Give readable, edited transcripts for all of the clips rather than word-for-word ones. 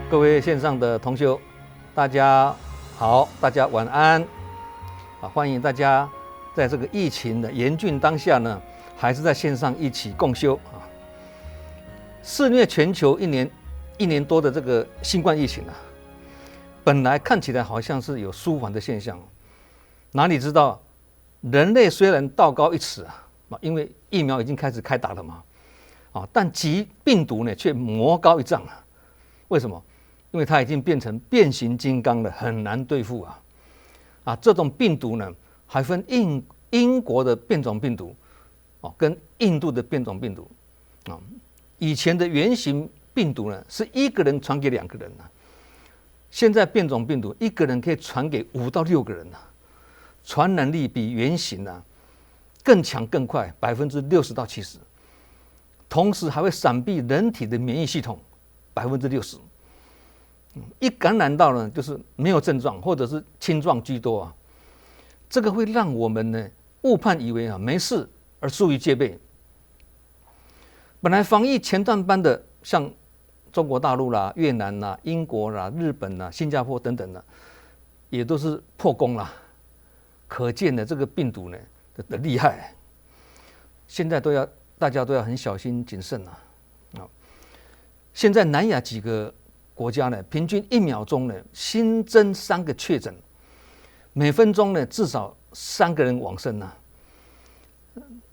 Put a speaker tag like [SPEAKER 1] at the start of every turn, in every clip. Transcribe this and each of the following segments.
[SPEAKER 1] 各位线上的同修，大家好，大家晚安。欢迎大家在这个疫情的严峻当下呢，还是在线上一起共修啊。肆虐全球一年多的这个新冠疫情啊，本来看起来好像是有舒缓的现象，哪里知道人类虽然道高一尺啊，因为疫苗已经开始开打了嘛，但疾病毒呢却魔高一丈啊。为什么？因为它已经变成变形金刚了，很难对付啊！这种病毒呢，还分英国的变种病毒跟印度的变种病毒啊。以前的原型病毒呢，是一个人传给2个人现在变种病毒一个人可以传给5到6个人传染力比原型更强更快，60%到70%，同时还会闪避人体的免疫系统60%。一感染到呢，就是没有症状或者是轻状居多这个会让我们呢误判以为没事而疏于戒备。本来防疫前段班的，像中国大陆啦、越南啦、英国啦、日本啦、新加坡等等也都是破功啦。可见呢，这个病毒呢的厉害。现在大家都要很小心谨慎现在南亚几个国家呢，平均1秒钟呢新增3个确诊，每分钟呢至少3个人往生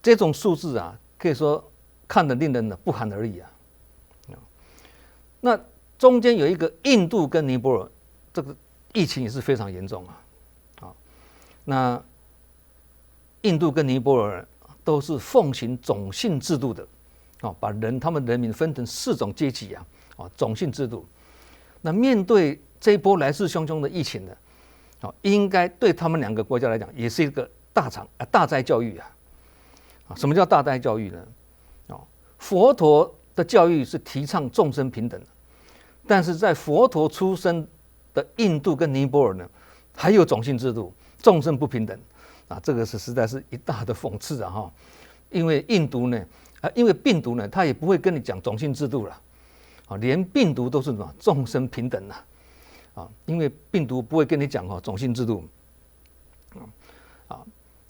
[SPEAKER 1] 这种数字可以说看得令人不寒而栗那中间有一个印度跟尼泊尔，这个疫情也是非常严重那印度跟尼泊尔都是奉行种姓制度的把他们人民分成4种阶级种姓制度。那面对这一波来势汹汹的疫情呢，应该对他们2个国家来讲也是一个大灾教育什么叫大灾教育呢？佛陀的教育是提倡众生平等，但是在佛陀出生的印度跟尼泊尔呢，还有种姓制度，众生不平等这个实在是一大的讽刺因为因为病毒呢，它也不会跟你讲种姓制度了。连病毒都是什么众生平等因为病毒不会跟你讲种姓制度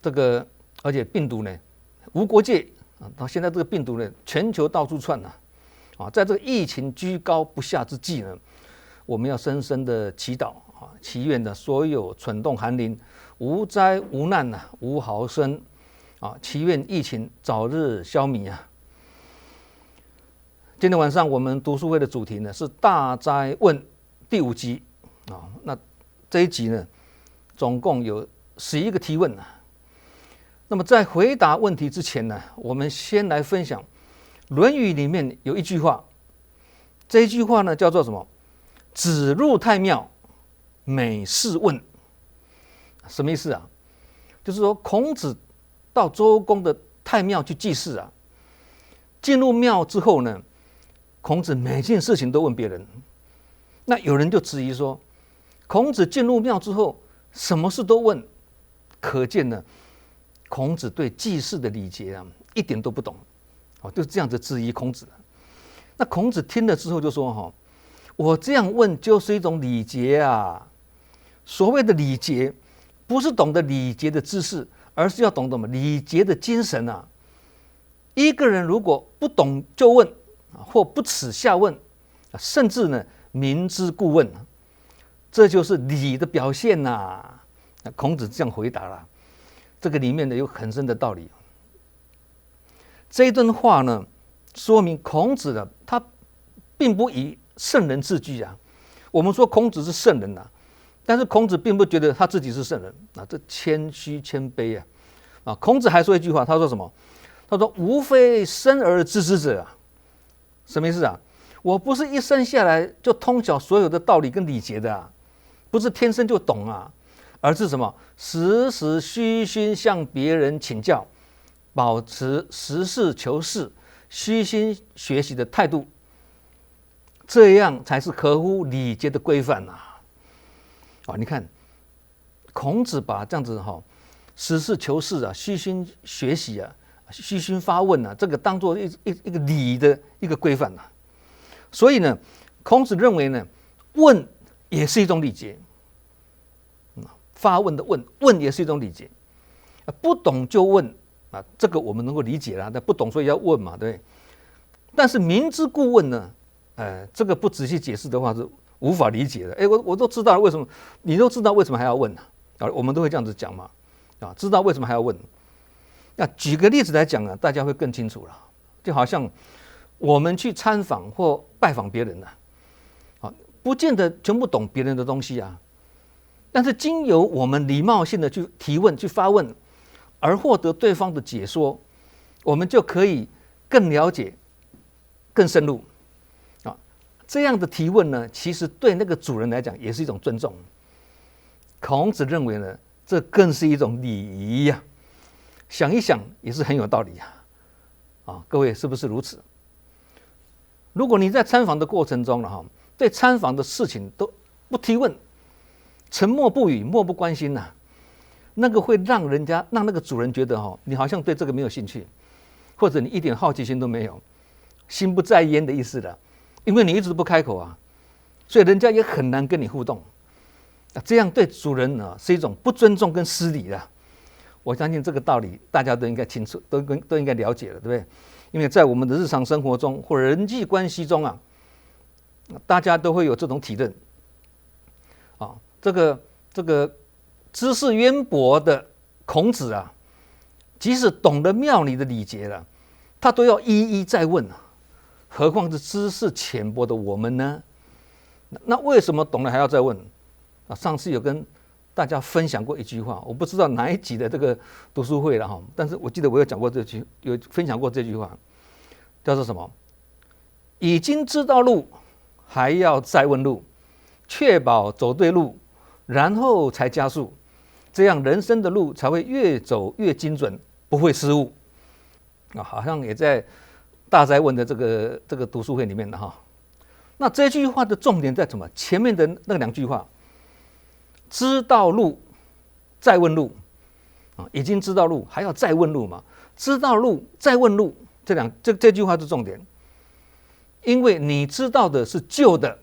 [SPEAKER 1] 这个而且病毒呢无国界到现在这个病毒呢全球到处窜在这个疫情居高不下之际呢，我们要深深的祈祷祈愿的所有蠢动寒林无灾无难无毫生祈愿疫情早日消弭今天晚上我们读书会的主题呢是大灾问第5集那这一集呢总共有11个提问那么在回答问题之前呢，我们先来分享《论语》里面有一句话，这一句话呢叫做什么？子入太庙，每事问。什么意思就是说孔子到周公的太庙去祭祀进入庙之后呢，孔子每件事情都问别人。那有人就质疑说，孔子进入庙之后什么事都问，可见呢孔子对祭祀的礼节一点都不懂就是这样子质疑孔子那孔子听了之后就说我这样问就是一种礼节所谓的礼节不是懂得礼节的知识，而是要懂得礼节的精神一个人如果不懂就问或不耻下问，甚至呢明知故问，这就是礼的表现孔子这样回答了，这个里面呢有很深的道理。这一段话呢，说明孔子呢他并不以圣人自居我们说孔子是圣人但是孔子并不觉得他自己是圣人这谦虚谦卑孔子还说一句话，他说什么？他说无非生而知之者什么意思我不是一生下来就通晓所有的道理跟礼节的不是天生就懂而是什么？时时虚心向别人请教，保持实事求是、虚心学习的态度，这样才是合乎礼节的规范你看孔子把这样子实事求是虚心学习虚心发问这个当做一个礼的一个规范所以呢，孔子认为呢，问也是一种礼节，发问的问也是一种礼节。不懂就问啊，这个我们能够理解啦。但不懂所以要问嘛，对。但是明知故问呢，这个不仔细解释的话是无法理解的。我都知道为什么，你都知道为什么还要问呢？啊，我们都会这样子讲嘛，啊，知道为什么还要问？那举个例子来讲啊，大家会更清楚了。就好像我们去参访或拜访别人呢，啊，不见得全部懂别人的东西啊，但是经由我们礼貌性的去提问、去发问，而获得对方的解说，我们就可以更了解、更深入啊。这样的提问呢，其实对那个主人来讲也是一种尊重。孔子认为呢，这更是一种礼仪呀。想一想也是很有道理呀。啊，各位是不是如此？如果你在参访的过程中了哈，对参访的事情都不提问，沉默不语、漠不关心呐，那个会让那个主人觉得哈，你好像对这个没有兴趣，或者你一点好奇心都没有，心不在焉的意思了，因为你一直不开口啊，所以人家也很难跟你互动。这样对主人呢是一种不尊重跟失礼的。我相信这个道理大家都应该清楚，都应该了解了，对不对？因为在我们的日常生活中或人际关系中啊，大家都会有这种体认。啊，这个知识渊博的孔子啊，即使懂得庙里的礼节了，他都要一一再问啊，何况是知识浅薄的我们呢？那为什么懂了还要再问？啊，上次有跟大家分享过一句话，我不知道哪一集的这个读书会了哈，但是我记得我有讲过有分享过这句话，叫做什么？已经知道路，还要再问路，确保走对路，然后才加速，这样人生的路才会越走越精准，不会失误。啊，好像也在大哉问的这个读书会里面的哈。那这句话的重点在什么？前面的那两句话。知道路，再问路，啊，已经知道路，还要再问路嘛？知道路，再问路，这句话是重点，因为你知道的是旧的，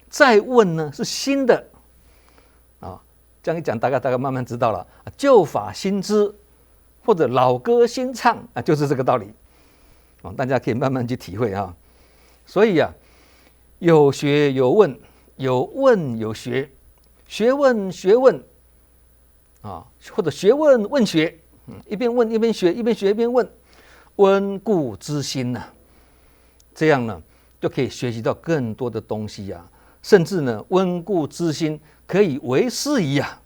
[SPEAKER 1] 再问呢是新的，啊，这样一讲，大概慢慢知道了，旧法新知，或者老歌新唱啊，就是这个道理，啊，大家可以慢慢去体会啊。所以啊，有学有问，有问有学。学问学问啊，或者学问问学，一边问一边学，一边学一边问，温故知新呐，这样呢就可以学习到更多的东西呀，甚至呢温故知新可以为师仪啊。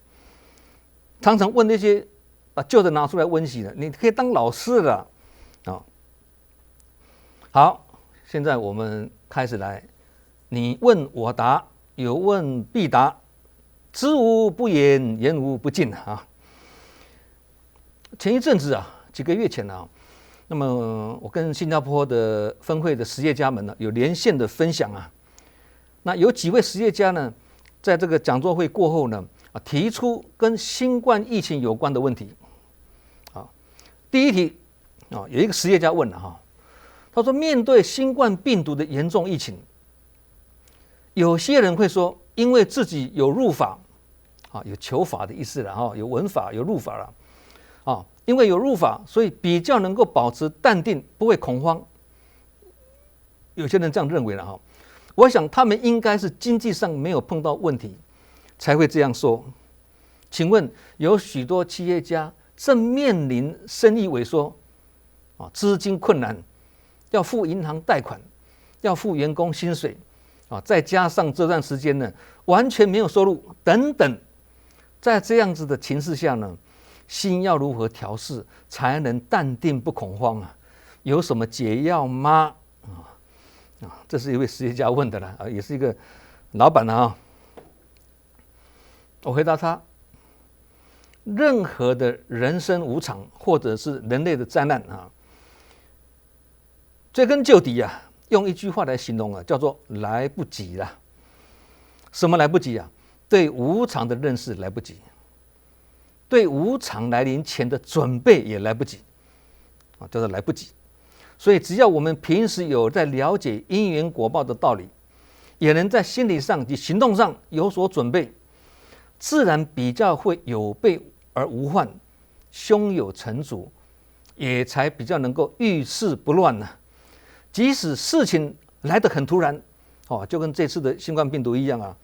[SPEAKER 1] 常常问那些旧的拿出来温习的，你可以当老师的啊。好，现在我们开始来，你问我答，有问必答。知无不言，言无不尽啊！前一阵子啊，几个月前啊，那么我跟新加坡的分会的实业家们呢有连线的分享啊。那有几位实业家呢，在这个讲座会过后呢，提出跟新冠疫情有关的问题。啊，第一题啊，有一个实业家问了哈，他说面对新冠病毒的严重疫情，有些人会说，因为自己有入法。啊，有求法的意思了哈，有闻法，有入法了，啊，因为有入法，所以比较能够保持淡定，不会恐慌。有些人这样认为了哈，我想他们应该是经济上没有碰到问题，才会这样说。请问，有许多企业家正面临生意萎缩，啊，资金困难，要付银行贷款，要付员工薪水，啊，再加上这段时间呢，完全没有收入等等。在这样子的情势下呢，心要如何调试才能淡定不恐慌啊？有什么解药吗？这是一位实业家问的了啊，也是一个老板啊。我回答他：任何的人生无常或者是人类的灾难啊，追根究底啊，用一句话来形容啊，叫做来不及了。什么来不及啊？对无常的认识来不及，对无常来临前的准备也来不及，啊，叫做来不及。所以只要我们平时有在了解因缘果报的道理，也能在心理上及行动上有所准备，自然比较会有备而无患，胸有成竹，也才比较能够遇事不乱呢。即使事情来得很突然，就跟这次的新冠病毒一样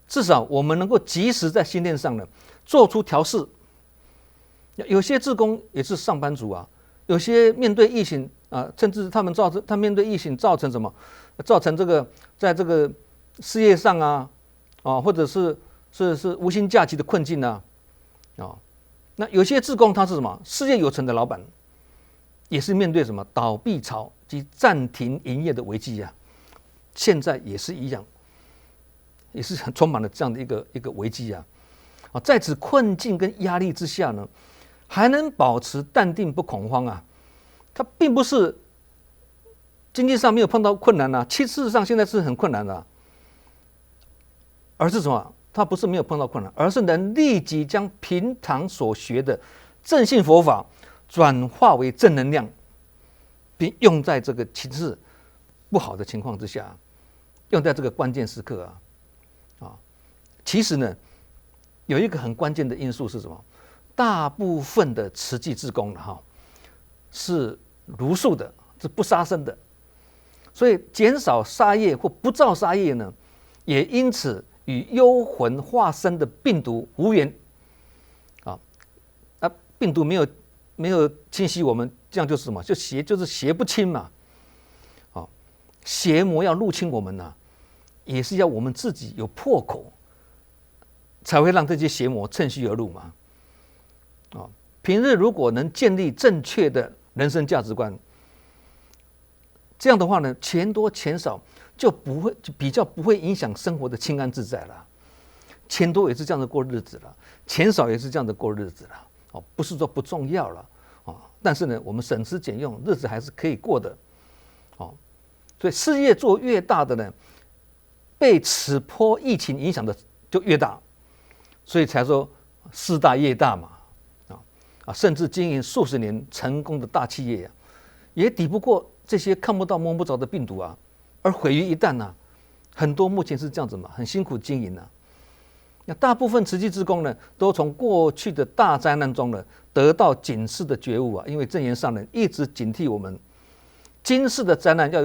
[SPEAKER 1] 至少我们能够及时在心念上呢做出调试。有些志工也是上班族有些面对疫情甚至他面对疫情造成什么？造成这个在这个事业上或者是无薪假期的困境那有些志工他是什么？事业有成的老板，也是面对什么倒闭潮及暂停营业的危机现在也是一样，也是很充满了这样的一个危机在此困境跟压力之下呢，还能保持淡定不恐慌它并不是经济上没有碰到困难事实上现在是很困难的而是什么？它不是没有碰到困难，而是能立即将平常所学的正信佛法转化为正能量，并用在这个情势不好的情况之下，用在这个关键时刻其实呢，有一个很关键的因素是什么？大部分的慈济志工是茹素的，是不杀生的，所以减少杀业或不造杀业呢，也因此与幽魂化身的病毒无缘病毒没有侵袭我们，这样就是什么？就是邪不侵嘛邪魔要入侵我们也是要我们自己有破口，才会让这些邪魔趁虚而入嘛平日如果能建立正确的人生价值观，这样的话呢，钱多钱少就比较不会影响生活的清安自在了。钱多也是这样的过日子了，钱少也是这样的过日子了不是说不重要了但是呢，我们省吃俭用，日子还是可以过的所以事业做越大的呢，被此波疫情影响的就越大，所以才说事大业大嘛甚至经营数十年成功的大企业也抵不过这些看不到摸不着的病毒而毁于一旦很多目前是这样子嘛，很辛苦经营那大部分慈济志工呢，都从过去的大灾难中呢得到警示的觉悟因为证严上人一直警惕我们，今世的灾难要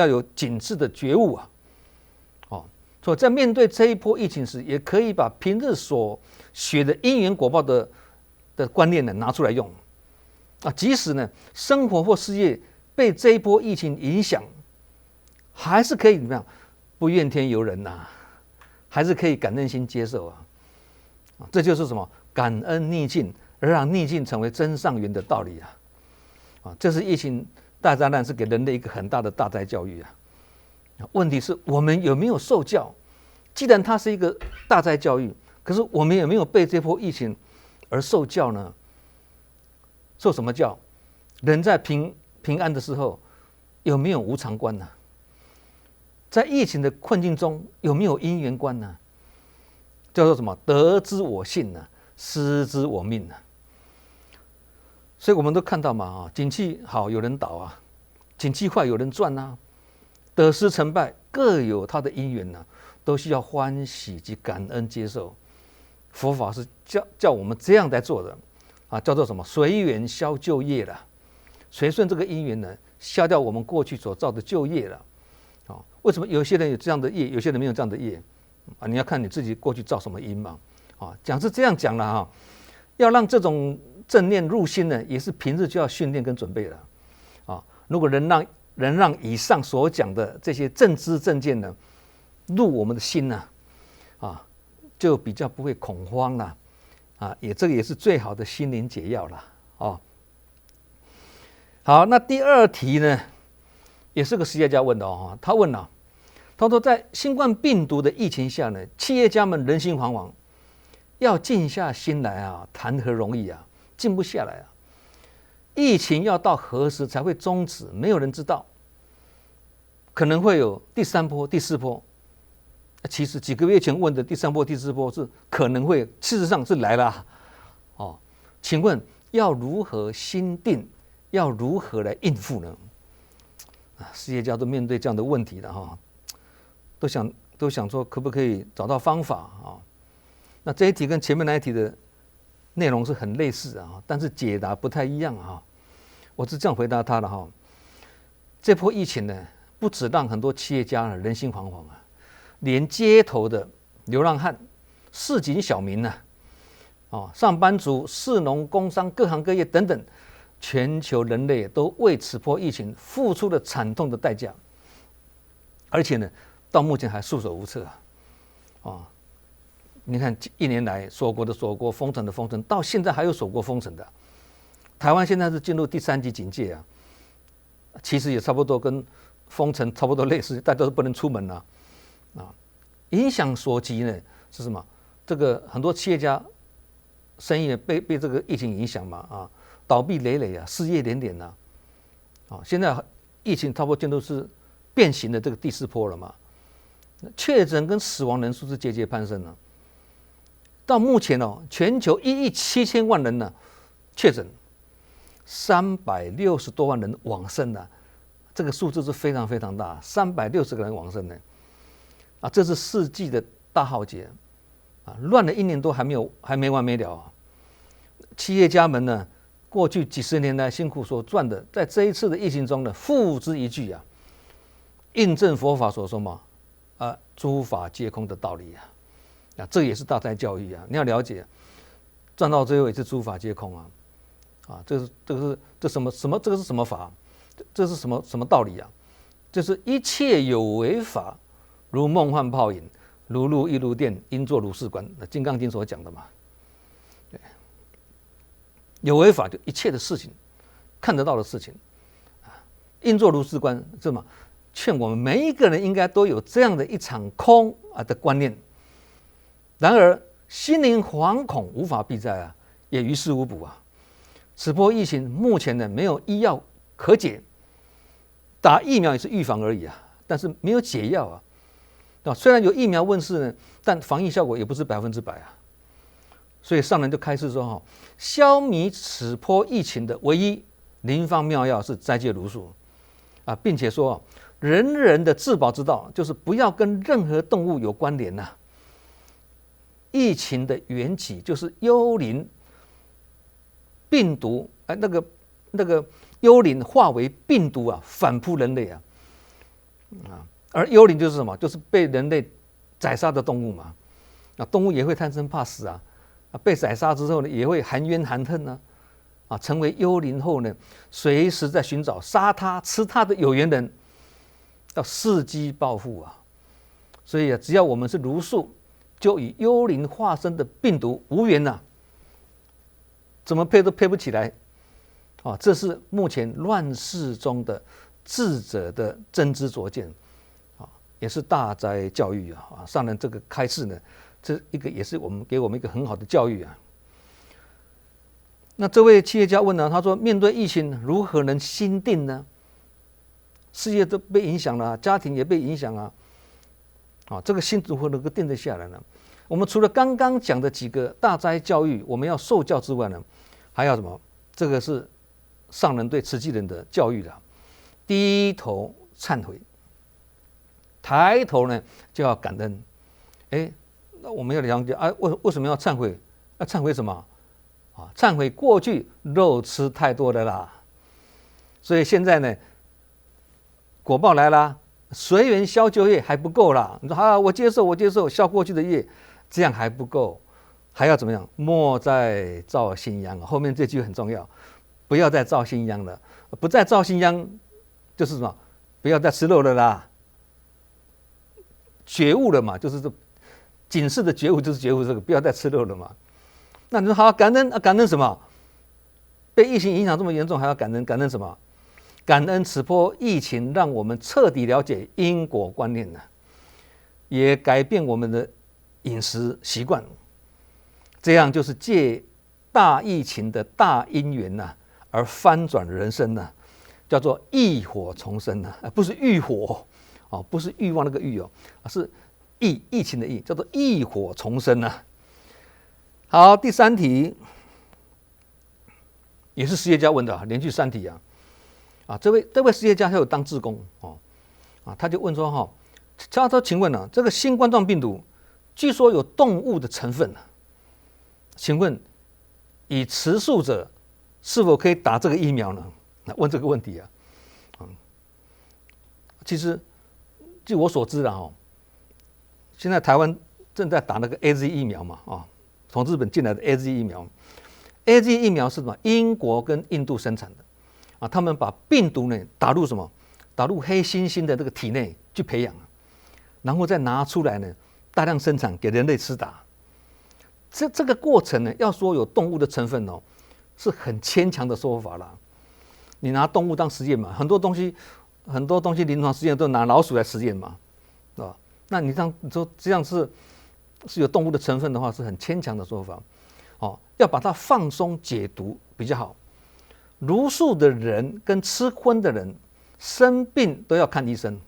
[SPEAKER 1] 有警示的觉悟所以在面对这一波疫情时，也可以把平日所学的因缘果报的观念呢拿出来用即使呢生活或事业被这一波疫情影响，还是可以怎么样？不怨天尤人还是可以感恩心接受这就是什么？感恩逆境，而让逆境成为真上缘的道理这是疫情大灾难是给人类一个很大的大灾教育问题是我们有没有受教？既然它是一个大灾教育，可是我们有没有被这波疫情而受教呢？受什么教？人在平安的时候有没有无常观呢？在疫情的困境中有没有因缘观呢？叫做什么？得之我幸失之我命所以我们都看到嘛景气好有人倒景气坏有人赚得失成败各有它的因缘都需要欢喜及感恩接受。佛法是叫我们这样来做的叫做什么？随缘消旧业了，随顺这个因缘呢，消掉我们过去所造的旧业了为什么有些人有这样的业，有些人没有这样的业你要看你自己过去造什么因嘛讲是这样讲了要让这种正念入心呢，也是平日就要训练跟准备了如果能让以上所讲的这些正知正见呢入我们的心就比较不会恐慌了这个也是最好的心灵解药了好，那第二题呢，也是个实业家问的他问他说在新冠病毒的疫情下呢，企业家们人心惶惶，要静下心来谈何容易静不下来疫情要到何时才会终止？没有人知道，可能会有第三波、第四波。其实几个月前问的第三波、第四波是可能会，事实上是来了请问要如何心定？要如何来应付呢？事业家都面对这样的问题了都想说可不可以找到方法啊？那这一题跟前面那一题的内容是很类似啊，但是解答不太一样啊。我是这样回答他的哈。这波疫情呢，不止让很多企业家人心惶惶啊，连街头的流浪汉、市井小民呢，上班族、士农工商各行各业等等，全球人类都为此波疫情付出了惨痛的代价，而且呢，到目前还束手无策啊！你看1年来锁国的锁国，封城的封城，到现在还有锁国封城的。台湾现在是进入第3级警戒啊，其实也差不多跟封城差不多类似，大家都不能出门啊。影响所及呢是什么？这个很多企业家生意被这个疫情影响嘛倒闭累累啊，失业连连啊。现在疫情差不多进入是变形的这个第4波了嘛，确诊跟死亡人数是节节攀升了。到目前全球1亿7千万人呢确诊，360多万人往生了，这个数字是非常非常大，360个人往生呢，这是世纪的大浩劫乱了1年多还没完没了企业家们呢，过去几十年来辛苦所赚的，在这一次的疫情中呢，付之一炬印证佛法所说嘛，诸法皆空的道理这也是大灾教育你要了解，赚到最后也是诸法皆空这是什么这个是什么法？这是什么道理就是一切有为法，如梦幻泡影，如露亦如电，应作如是观。《金刚经》所讲的嘛。有为法就一切的事情，看得到的事情应作如是观，是吗？劝我们每一个人应该都有这样的一场空的观念。然而心灵惶恐，无法避灾也于事无补此波疫情目前呢没有医药可解，打疫苗也是预防而已但是没有解药虽然有疫苗问世呢，但防疫效果也不是100%所以上人就开示说消弭此波疫情的唯一灵方妙药是斋戒茹素并且说人人的自保之道就是不要跟任何动物有关联疫情的缘起就是幽灵病毒那个幽灵化为病毒反扑人类而幽灵就是什么？就是被人类宰杀的动物嘛。动物也会贪生怕死被宰杀之后呢，也会含冤含恨成为幽灵后呢，随时在寻找杀他吃他的有缘人，要伺机报复所以只要我们是茹素，就与幽灵化身的病毒无缘怎么配都配不起来这是目前乱世中的智者的真知灼见也是大哉教育上人这个开示呢，这一个也是给我们一个很好的教育那这位企业家问他说面对疫情如何能心定呢？事业都被影响了，家庭也被影响这个心如何能够定得下来呢？我们除了刚刚讲的几个大哉教育我们要受教之外呢，还要什么？这个是上人对慈济人的教育低头忏悔，抬头呢就要感恩。那我们要了解为什么要忏悔？要忏悔什么？忏悔过去肉吃太多的啦，所以现在呢果报来啦，随缘消旧业还不够啦。你说我接受消过去的业，这样还不够，还要怎么样？莫再造新殃后面这句很重要，不要再造新殃了。不再造新殃就是什么？不要再吃肉了啦。觉悟了嘛，就是这警示的觉悟，就是觉悟这个不要再吃肉了嘛。那你说好感恩感恩什么？被疫情影响这么严重，还要感恩感恩什么？感恩此波疫情让我们彻底了解因果观念也改变我们的饮食习惯，这样就是借大疫情的大因缘而翻转人生叫做浴火重生不是浴火不是欲望那个欲是疫情的疫，叫做浴火重生好，第3题也是实业家问的连续3题这位实业家他有当志工他就问说他说：“请问呢、这个新冠状病毒据说有动物的成分请问以持数者是否可以打这个疫苗呢？”问这个问题其实据我所知现在台湾正在打那个 AZ 疫苗嘛从日本进来的 AZ 疫苗，AZ 疫苗是什么？英国跟印度生产的他们把病毒呢打入什么？打入黑猩猩的这个体内去培养然后再拿出来呢大量生产给人类吃打。这个过程呢，要说有动物的成分是很牵强的说法啦。你拿动物当实验嘛，很多东西临床实验都拿老鼠来实验嘛，那你说这样是有动物的成分的话，是很牵强的说法。要把它放松解读比较好。茹素的人跟吃荤的人生病都要看医生，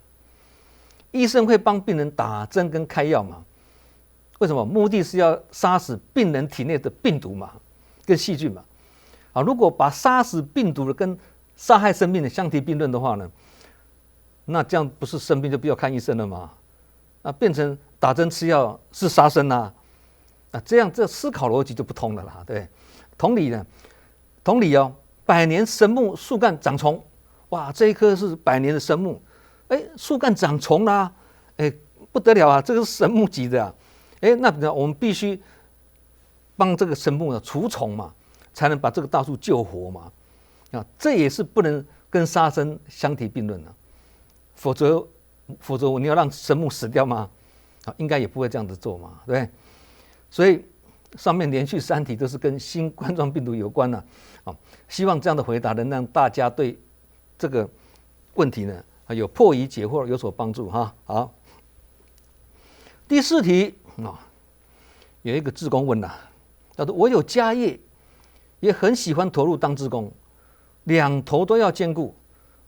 [SPEAKER 1] 医生会帮病人打针跟开药嘛？为什么？目的是要杀死病人体内的病毒嘛，跟细菌嘛。如果把杀死病毒的跟杀害生命的相提并论的话呢，那这样不是生病就不要看医生了吗？变成打针吃药是杀生这样这思考逻辑就不通了啦，对。同理100年神木树干长虫，哇，这一棵是100年的神木，树干长虫啦，不得了这个是神木级的那我们必须帮这个神木除虫嘛，才能把这个大树救活嘛，这也是不能跟杀生相提并论否则你要让神木死掉吗？应该也不会这样子做嘛，对不对？所以上面连续3题都是跟新冠状病毒有关希望这样的回答能让大家对这个问题呢有破疑解惑，有所帮助好，第4题有一个志工问他说：“我有家业，也很喜欢投入当志工，两头都要兼顾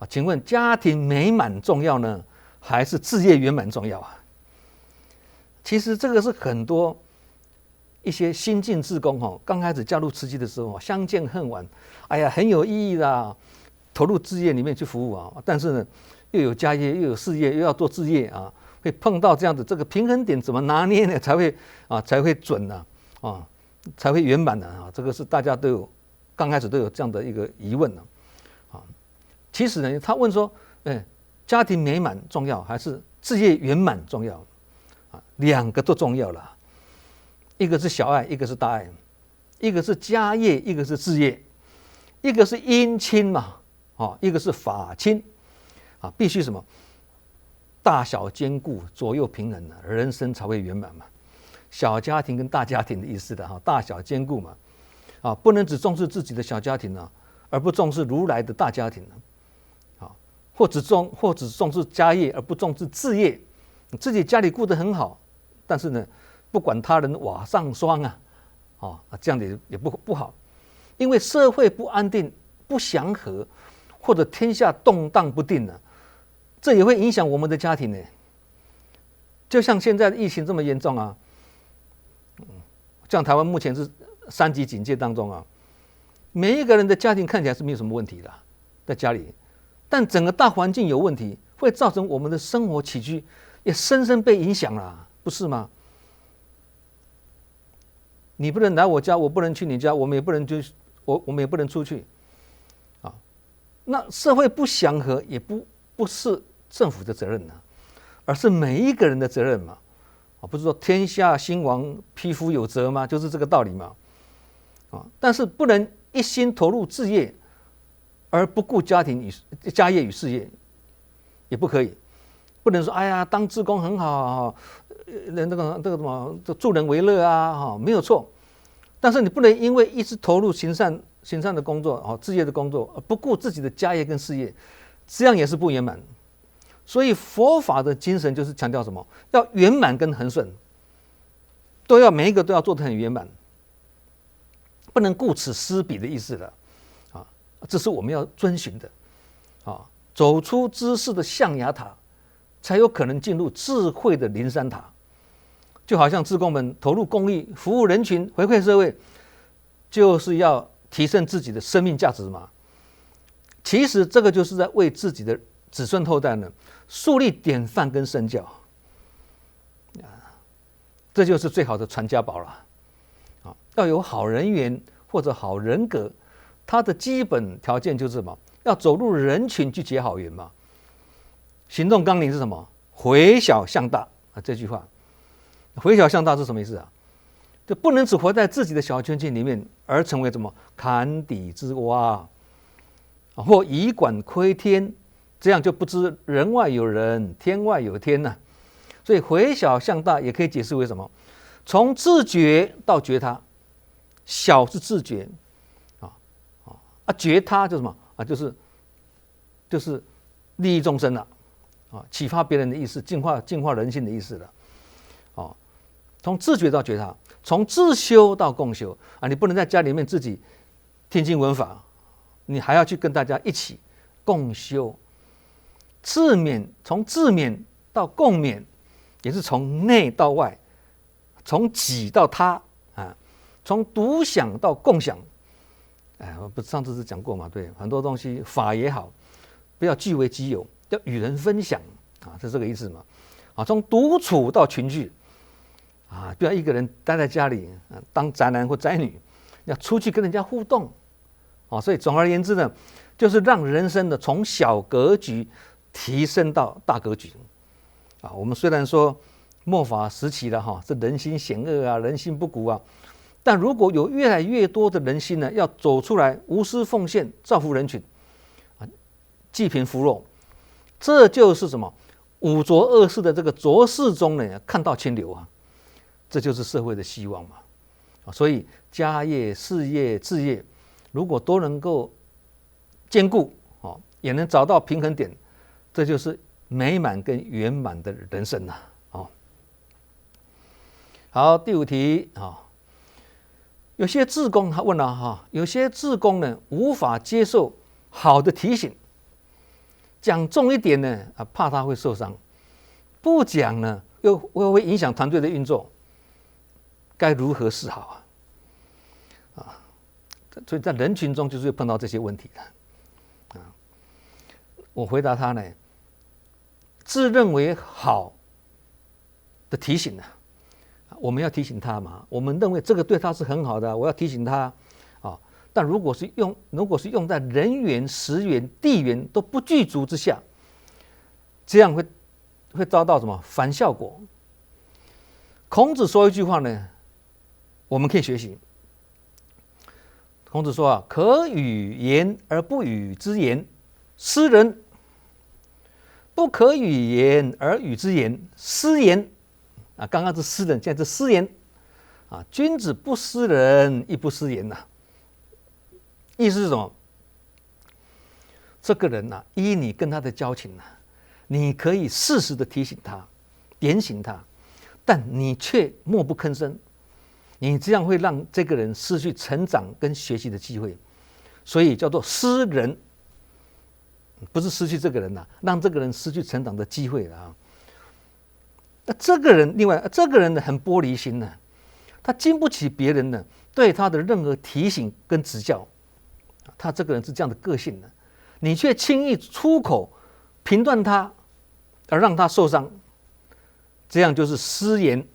[SPEAKER 1] 请问家庭美满重要呢，还是志业圆满重要其实这个是很多一些新进志工刚开始加入慈济的时候相见恨晚，很有意义的投入志业里面去服务但是呢又有家业又有事业又要做志业会碰到这样子，这个平衡点怎么拿捏呢？才会准才会圆满这个是大家都有刚开始都有这样的一个疑问其实呢，他问说，家庭美满重要还是志业圆满重要两个都重要了。一个是小爱，一个是大爱，一个是家业，一个是志业，一个是姻亲嘛一个是法亲必须什么？大小兼顾，左右平衡人生才会圆满嘛。小家庭跟大家庭的意思的大小兼顾嘛不能只重视自己的小家庭而不重视如来的大家庭或只重视家业而不重视志业，自己家里顾得很好，但是呢不管他人瓦上霜这样的也不好，因为社会不安定、不祥和，或者天下动荡不定这也会影响我们的家庭就像现在的疫情这么严重像台湾目前是3级警戒当中每一个人的家庭看起来是没有什么问题的，在家里，但整个大环境有问题，会造成我们的生活起居也深深被影响了，不是吗？你不能来我家，我不能去你家，我们也不能出去那社会不祥和也不是政府的责任而是每一个人的责任嘛不是说天下兴亡，匹夫有责吗？就是这个道理嘛但是不能一心投入志业而不顾家业与事业，也不可以。不能说当志工很好那个什么助人为乐没有错，但是你不能因为一直投入行善的工作志业的工作而不顾自己的家业跟事业，这样也是不圆满。所以佛法的精神就是强调什么？要圆满跟恒顺，每一个都要做得很圆满，不能顾此失彼的意思了这是我们要遵循的走出知识的象牙塔，才有可能进入智慧的灵山塔。就好像志工们投入公益，服务人群，回馈社会，就是要提升自己的生命价值嘛。其实这个就是在为自己的子孙后代呢树立典范跟身教这就是最好的传家宝了。要有好人缘或者好人格，它的基本条件就是什么？要走入人群去结好缘嘛。行动纲领是什么？回小向大啊，这句话，回小向大是什么意思啊？就不能只活在自己的小圈圈里面，而成为什么坎底之蛙或以管窥天，这样就不知人外有人，天外有天了。所以回小向大也可以解释为什么？从自觉到觉他，小是自觉觉他就是什么啊？就是利益众生了启发别人的意思，净化人心的意思了从自觉到觉他，从自修到共修你不能在家里面自己听经闻法，你还要去跟大家一起共修。自勉，从自勉到共勉，也是从内到外，从己到他从独享到共享。我不上次是讲过嘛？对，很多东西法也好，不要据为己有，要与人分享是这个意思嘛？从独处到群聚不要一个人待在家里当宅男或宅女，要出去跟人家互动所以总而言之呢，就是让人生的从小格局提升到大格局我们虽然说末法时期了这人心险恶人心不古但如果有越来越多的人心呢，要走出来无私奉献，造福人群济贫扶弱，这就是什么五浊恶世的这个浊世中呢，看到清流这就是社会的希望嘛所以家业、事业、志业，如果都能够兼顾也能找到平衡点，这就是美满跟圆满的人生好，第5题有些志工他问了有些志工呢无法接受好的提醒，讲重一点呢怕他会受伤，不讲呢又会影响团队的运作，该如何是好所以在人群中就是会碰到这些问题的我回答他呢，自认为好的提醒呢我们要提醒他嘛，我们认为这个对他是很好的，我要提醒他但如果是用在人缘、时缘、地缘都不具足之下，这样会遭到什么反效果？孔子说一句话呢，我们可以学习。孔子说可与言而不与之言，斯人；不可与言而与之言，斯言。刚刚是斯人，现在是斯言君子不斯人，亦不斯言意思是什么？这个人依你跟他的交情你可以适时的提醒他、点醒他，但你却默不吭声，你这样会让这个人失去成长跟学习的机会，所以叫做失人，不是失去这个人让这个人失去成长的机会了那这个人，另外这个人呢很玻璃心他经不起别人呢对他的任何提醒跟指教，他这个人是这样的个性你却轻易出口评断他，而让他受伤，这样就是失言。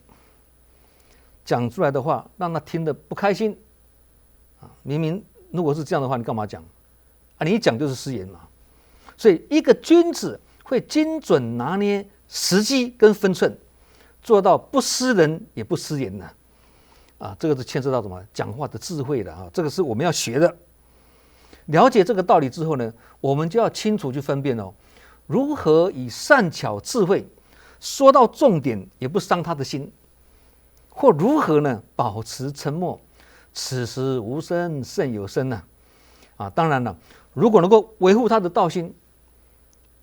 [SPEAKER 1] 讲出来的话让他听得不开心明明如果是这样的话，你干嘛讲你一讲就是失言嘛。所以一个君子会精准拿捏时机跟分寸，做到不失人也不失言这个是牵涉到什么讲话的智慧的这个是我们要学的。了解这个道理之后呢，我们就要清楚去分辨如何以善巧智慧说到重点也不伤他的心，或如何呢保持沉默，此时无声胜有声当然了，如果能够维护他的道心，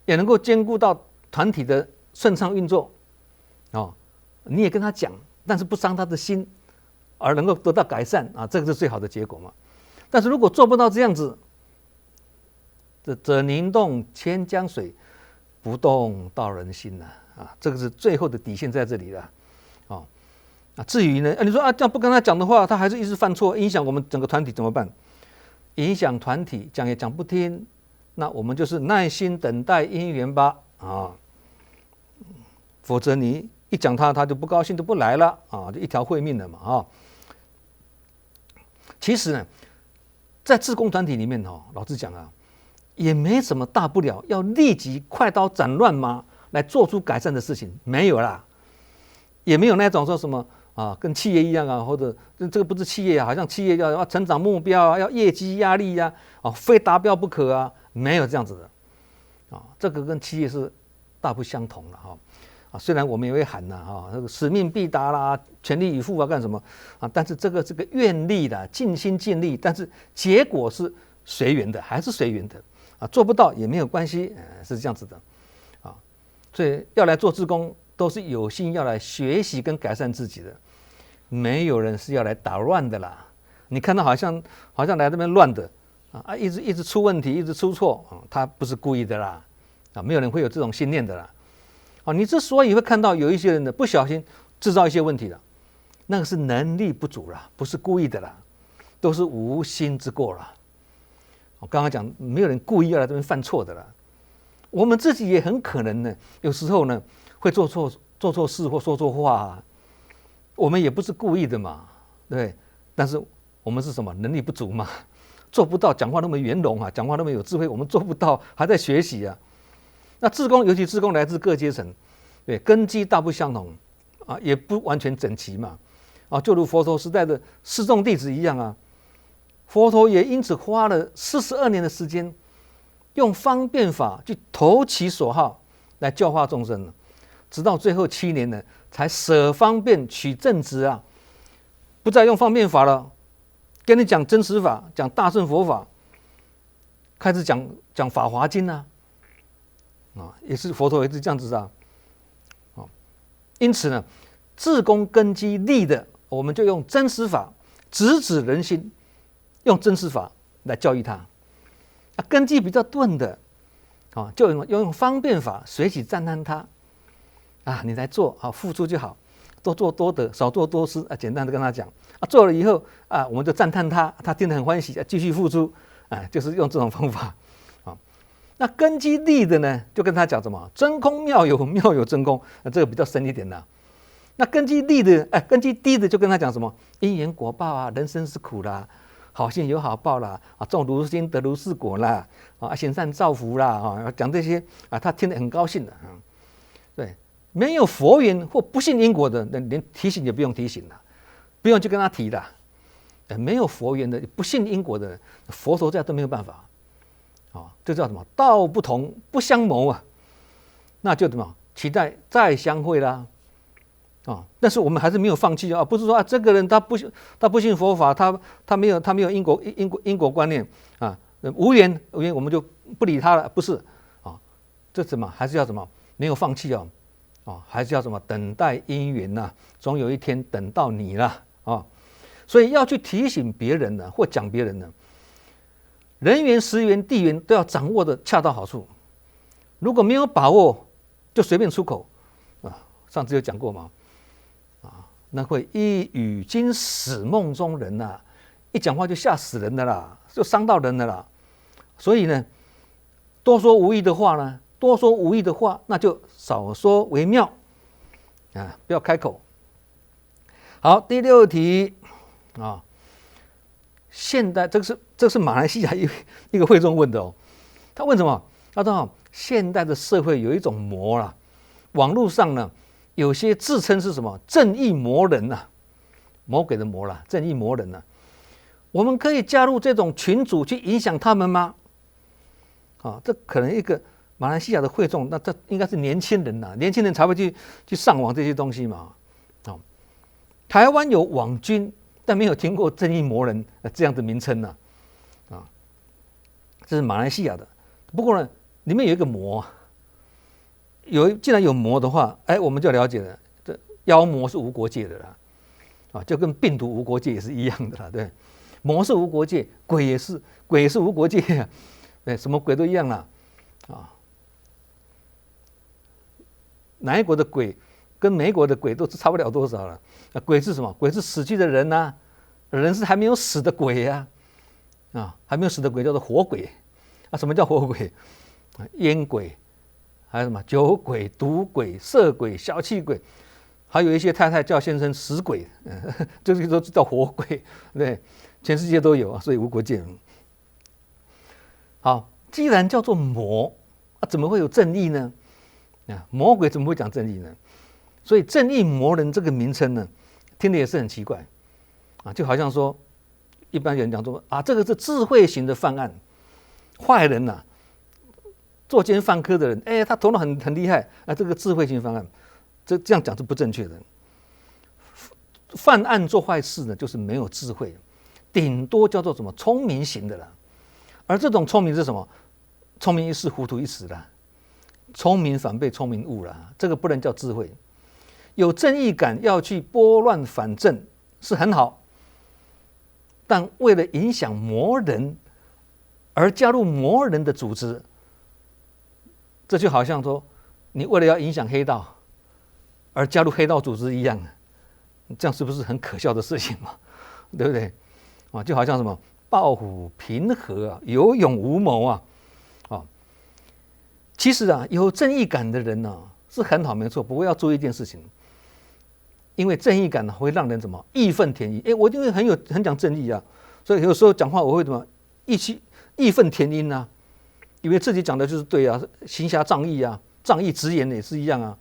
[SPEAKER 1] 也能够兼顾到团体的顺畅运作你也跟他讲，但是不伤他的心，而能够得到改善这个是最好的结果嘛。但是如果做不到这样子，则宁动千江水，不动道人心这个是最后的底线在这里了至于呢你说这样不跟他讲的话，他还是一直犯错，影响我们整个团体怎么办？影响团体讲也讲不听，那我们就是耐心等待因缘吧否则你一讲他就不高兴，就不来了啊，就一条会命了嘛啊。其实呢，在志工团体里面老实讲啊，也没什么大不了，要立即快刀斩乱麻来做出改善的事情，没有啦，也没有那种说什么啊，跟企业一样啊，或者这个不是企业啊，好像企业要成长目标啊，要业绩压力呀，非达标不可啊，没有这样子的啊，这个跟企业是大不相同了哈。虽然我们也会喊呐，那个使命必达啦，全力以赴啊，干什么啊？但是这个愿力的，尽心尽力，但是结果是随缘的，还是随缘的啊，做不到也没有关系，是这样子的啊。所以要来做志工，都是有心要来学习跟改善自己的，没有人是要来捣乱的啦。你看到好像来这边乱的啊，一直出问题，一直出错啊，他不是故意的啦啊，没有人会有这种信念的啦。你之所以会看到有一些人呢不小心制造一些问题了，那个是能力不足啦，不是故意的啦，都是无心之过啦。我刚刚讲没有人故意要来这边犯错的啦，我们自己也很可能呢，有时候呢会做错事或说错话啊，我们也不是故意的嘛，对不对？但是我们是什么？能力不足嘛，做不到讲话那么圆融啊，讲话那么有智慧，我们做不到，还在学习啊。那志工，尤其志工来自各阶层，对，根基大不相同啊，也不完全整齐嘛啊，就如佛陀时代的示众弟子一样啊，佛陀也因此花了42年的时间，用方便法去投其所好来教化众生，直到最后7年呢，才舍方便取正直啊，不再用方便法了，跟你讲真实法，讲大乘佛法，开始讲法华经啊。也是佛陀也是这样子啊，因此呢，志工根基立的，我们就用真实法直指人心，用真实法来教育他。根基比较钝的，就用方便法随喜赞叹他你来做付出就好，多做多得，少做多失简单的跟他讲做了以后我们就赞叹他，他听得很欢喜继续付出就是用这种方法。那根基立的呢，就跟他讲什么真空妙有，妙有真空，这个比较深一点的。那根基立的，根基低的就跟他讲什么因缘果报啊，人生是苦啦，好心有好报啦，种如心得如是果啦，行善造福啦，讲这些他听得很高兴的对，没有佛缘或不信因果的，连提醒也不用提醒了，不用去跟他提了。没有佛缘的，不信因果的，佛陀这样都没有办法。这叫什么？道不同不相谋啊，那就怎么期待再相会啦但是我们还是没有放弃不是说这个人他不信佛法，他没有因果观念无缘我们就不理他了，不是这什么还是要什么没有放弃还是要什么等待因缘呐，总有一天等到你了所以要去提醒别人呢，或讲别人呢。人缘、时缘、地缘都要掌握的恰到好处，如果没有把握，就随便出口上次有讲过嘛那会一语惊死梦中人一讲话就吓死人的啦，就伤到人的啦。所以呢，多说无益的话呢，那就少说为妙不要开口。好，第6题现代这是马来西亚一个会众问的他问什么？他说现代的社会有一种魔啦，网络上呢有些自称是什么正义魔人魔鬼的魔啦，正义魔人我们可以加入这种群组去影响他们吗？这可能一个马来西亚的会众，那这应该是年轻人年轻人才会去上网这些东西嘛台湾有网军，但没有听过正义魔人这样的名称这是马来西亚的。不过呢，里面有一个魔，既然有魔的话，我们就了解了，这妖魔是无国界的啦，就跟病毒无国界也是一样的啦，对，魔是无国界，鬼也是无国界对，什么鬼都一样啦哪一国的鬼跟美国的鬼都差不了多少了。鬼是什么？鬼是死去的人人是还没有死的鬼还没有死的鬼叫做活鬼什么叫活鬼？烟鬼，还有什么酒鬼、赌鬼、色鬼、小气鬼，还有一些太太叫先生死鬼，这个都叫活鬼，对，全世界都有啊，所以无国界。好，既然叫做魔怎么会有正义呢？魔鬼怎么会讲正义呢？所以正义魔人这个名称呢，听得也是很奇怪就好像说一般人讲说这个是智慧型的犯案坏人作奸犯科的人，他头脑很厉害这个智慧型犯案，这样讲是不正确的。犯案做坏事呢，就是没有智慧，顶多叫做什么聪明型的啦。而这种聪明是什么？聪明一时，糊涂一时啦。聪明反被聪明误啦，这个不能叫智慧。有正义感要去拨乱反正是很好，但为了影响魔人而加入魔人的组织，这就好像说你为了要影响黑道而加入黑道组织一样，这样是不是很可笑的事情嘛？对不对？就好像什么抱虎平和有勇无谋其实有正义感的人是很好没错，不过要注意一件事情，因为正义感会让人怎么义愤填膺。我因为很讲正义所以有时候讲话我会怎么义愤填膺以为自己讲的就是对行侠仗义仗义直言也是一样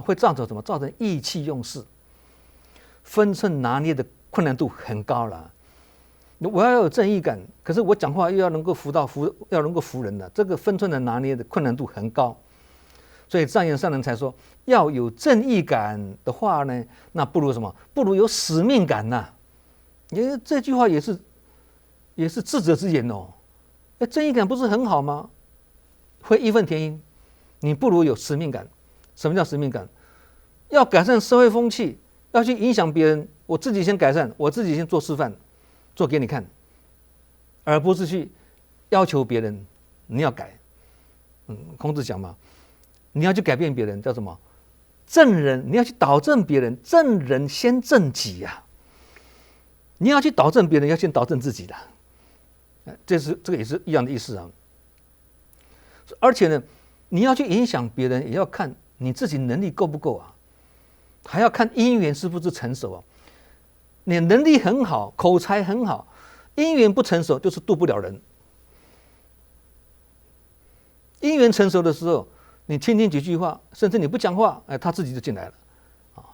[SPEAKER 1] 会造成什么？造成意气用事，分寸拿捏的困难度很高了。我要有正义感，可是我讲话又要能够要能够服人这个分寸的拿捏的困难度很高。所以藏言上人才说，要有正义感的话呢，那不如什么？不如有使命感因为这句话也是智者之言正义感不是很好吗？会义愤填膺，你不如有使命感。什么叫使命感？要改善社会风气，要去影响别人，我自己先改善，我自己先做示范，做给你看，而不是去要求别人你要改。孔子讲嘛，你要去改变别人叫什么？正人，你要去导正别人，正人先正己你要去导正别人，要先导正自己的。这个也是一样的意思而且呢，你要去影响别人，也要看你自己能力够不够还要看因缘是不是成熟你能力很好，口才很好，因缘不成熟就是渡不了人。因缘成熟的时候，你听几句话，甚至你不讲话，他自己就进来了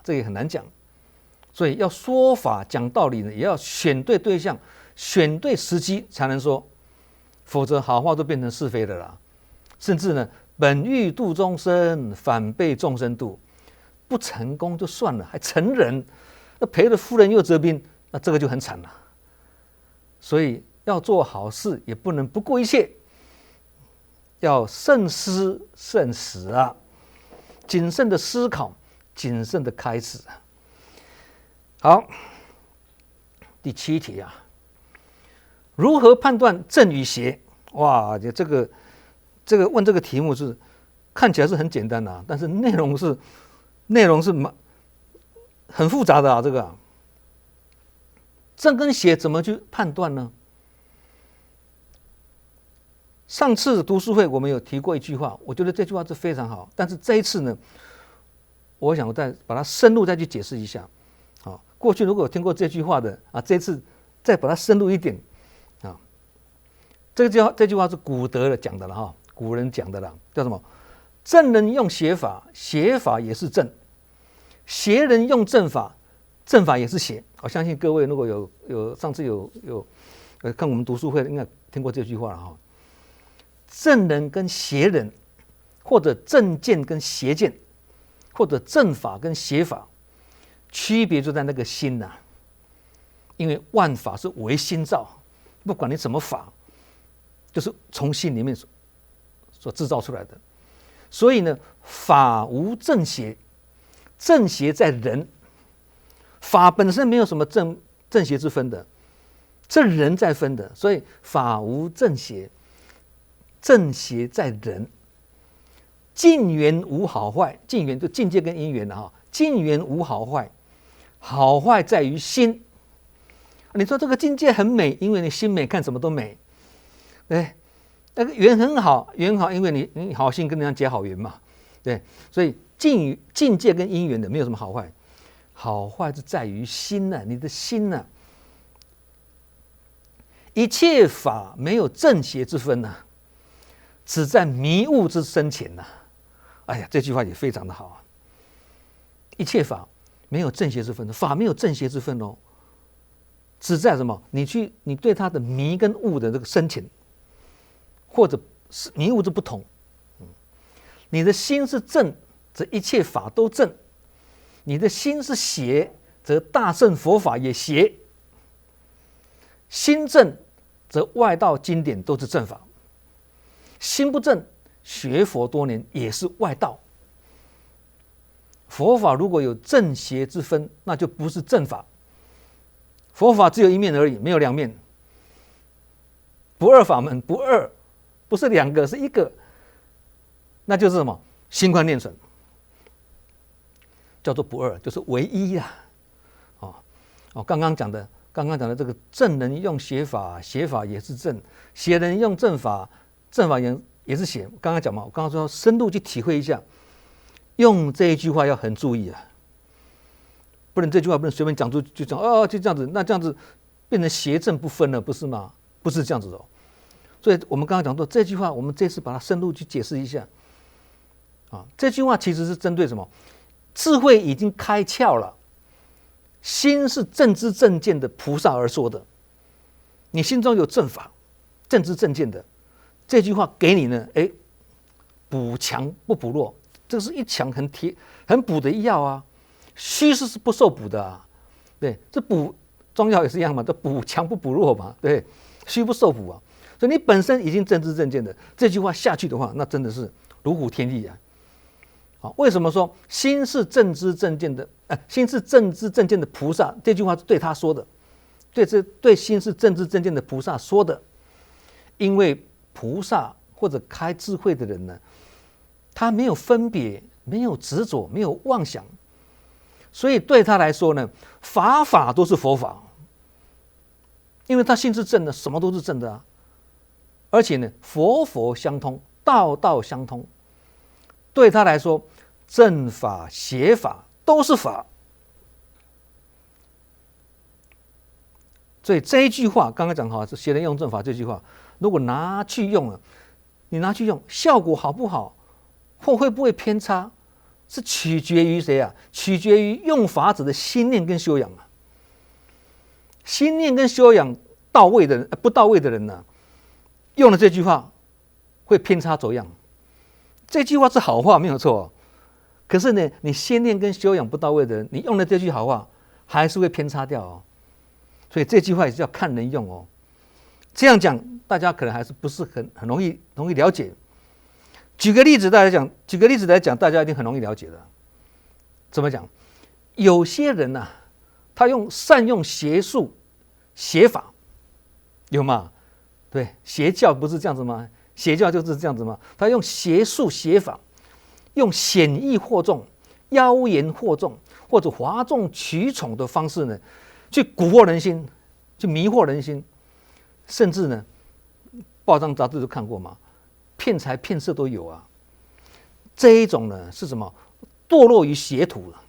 [SPEAKER 1] 这也很难讲。所以要说法讲道理呢，也要选对对象，选对时机才能说，否则好话都变成是非的啦。甚至呢，本欲度众生，反被众生度，不成功就算了，还成人，那赔了夫人又折兵，那这个就很惨了。所以要做好事，也不能不顾一切，要慎思慎始谨慎的思考，谨慎的开始好，第7题如何判断正与邪？哇，这个问这个题目是看起来是很简单但是内容是很复杂的这个正跟邪怎么去判断呢？上次读书会我们有提过一句话，我觉得这句话是非常好，但是这一次呢，我想再把它深入再去解释一下过去如果有听过这句话的这次再把它深入一点这句话是古德的讲的了古人讲的了，叫什么？正人用邪法，邪法也是正；邪人用正法，正法也是邪。我相信各位如果有上次有看我们读书会，应该听过这句话了正人跟邪人，或者正见跟邪见，或者正法跟邪法，区别就在那个心因为万法是唯心造，不管你怎么法，就是从心里面所制造出来的。所以呢，法无正邪，正邪在人，法本身没有什么正邪之分的，这人在分的。所以法无正邪，正邪在人。境缘无好坏，境缘就境界跟因缘境缘无好坏，好坏在于心。你说这个境界很美，因为你心美，看什么都美。对，那个缘很好，因为你好心跟人家结好缘嘛。对，所以境界跟因缘的没有什么好坏，好坏是在于心呢、你的心呢、一切法没有正邪之分呐、只在迷悟之深浅呐。哎呀，这句话也非常的好啊。一切法没有正邪之分，法没有正邪之分哦，只在什么？你对它的迷跟悟的这个深浅，或者是迷悟之不同。你的心是正，则一切法都正；你的心是邪，则大乘佛法也邪。心正，则外道经典都是正法；心不正，学佛多年也是外道。佛法如果有正邪之分，那就不是正法。佛法只有一面而已，没有两面。不二法门，不二，不是两个，是一个。那就是什么？心观念存，叫做不二，就是唯一啊！刚刚讲的这个正人用邪法，邪法也是正；邪人用正法，正法也是邪。刚刚讲嘛，我刚刚说深度去体会一下，用这一句话要很注意啊，不能这句话不能随便讲出就讲就这样子，那这样子变成邪正不分了，不是吗？不是这样子哦。所以我们刚刚讲说这句话，我们这次把它深入去解释一下。这句话其实是针对什么？智慧已经开窍了，心是正知正见的菩萨而说的。你心中有正法、正知正见的，这句话给你呢，补强不补弱，这是一强很补的药啊。虚是不受补的啊，对，这补中药也是一样嘛，这补强不补弱嘛，对，虚不受补啊。所以你本身已经正知正见的，这句话下去的话，那真的是如虎添翼啊。为什么说心是正知正见的？心是正知正见的菩萨，这句话是对他说的，对心是正知正见的菩萨说的。因为菩萨或者开智慧的人呢，他没有分别，没有执着，没有妄想，所以对他来说呢，法都是佛法，因为他心是正的，什么都是正的啊。而且呢，佛相通，道相通，对他来说，正法邪法都是法。所以这一句话刚刚讲好，是邪人用正法这句话，如果拿去用了，你拿去用，效果好不好，或会不会偏差，是取决于谁啊？取决于用法者的心念跟修养啊。心念跟修养到位的人，不到位的人呢，用了这句话会偏差走样。这句话是好话没有错，可是呢，你心念跟修养不到位的人，你用了这句好话，还是会偏差掉哦。所以这句话也是要看人用哦。这样讲，大家可能还是不是很容易了解。举个例子来讲，大家一定很容易了解的。怎么讲？有些人呐，他善用邪术、邪法，有吗？对，邪教不是这样子吗？邪教就是这样子吗？他用邪术邪法，用显易惑众、妖言惑众或者哗众取宠的方式呢，去蛊惑人心，去迷惑人心，甚至呢，报章杂志都看过嘛，骗财骗色都有啊。这一种呢是什么？堕落于邪途了。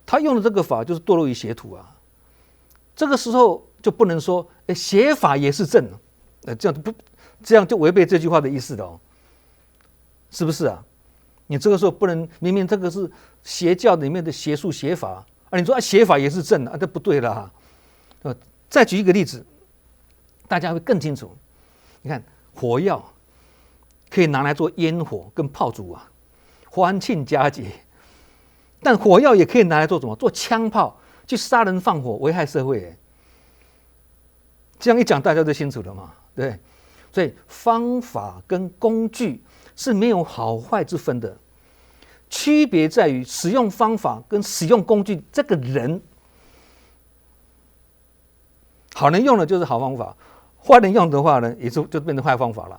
[SPEAKER 1] 他用的这个法就是堕落于邪途啊。这个时候就不能说，邪法也是正，这样就违背这句话的意思的哦，是不是啊？你这个时候不能，明明这个是邪教里面的邪术邪法啊，你说邪法也是正啊，这不对了啊。再举一个例子，大家会更清楚。你看火药可以拿来做烟火跟炮竹啊，欢庆佳节。但火药也可以拿来做什么？做枪炮，去杀人放火，危害社会。这样一讲，大家都清楚了嘛？对。所以方法跟工具是没有好坏之分的，区别在于使用方法跟使用工具这个人。好人用的就是好方法，坏人用的话呢，也就变成坏方法了。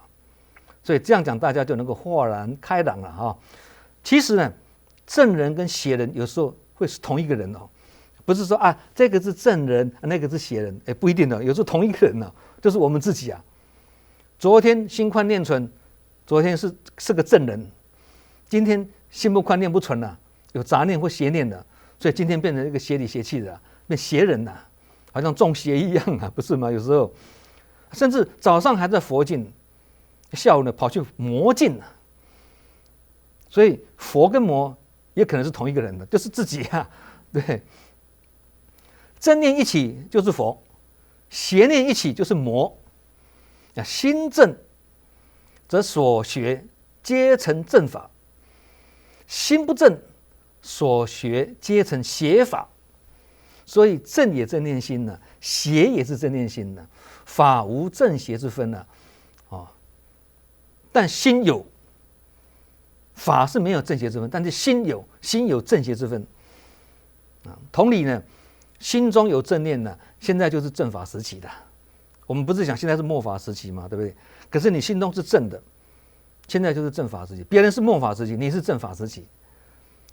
[SPEAKER 1] 所以这样讲，大家就能够豁然开朗了哈。其实呢，正人跟邪人有时候会是同一个人哦，不是说这个是正人，那个是邪人，不一定的，有时候同一个人呢，就是我们自己啊。昨天心宽念存，昨天是个正人，今天心不宽念不存了，有杂念或邪念的，所以今天变成一个邪里邪气的、变邪人呐、好像中邪一样啊，不是吗？有时候甚至早上还在佛境，下午呢跑去魔境啊。所以佛跟魔也可能是同一个人的，就是自己啊，对。正念一起就是佛，邪念一起就是魔。心正则所学皆成正法，心不正所学皆成邪法。所以正也正念心呢，邪也是正念心呢，法无正邪之分呢，但心有，法是没有正邪之分，但是心有正邪之分。同理呢，心中有正念呢，现在就是正法时期的。我们不是讲现在是末法时期嘛，对不对？可是你心中是正的，现在就是正法时期。别人是末法时期，你是正法时期。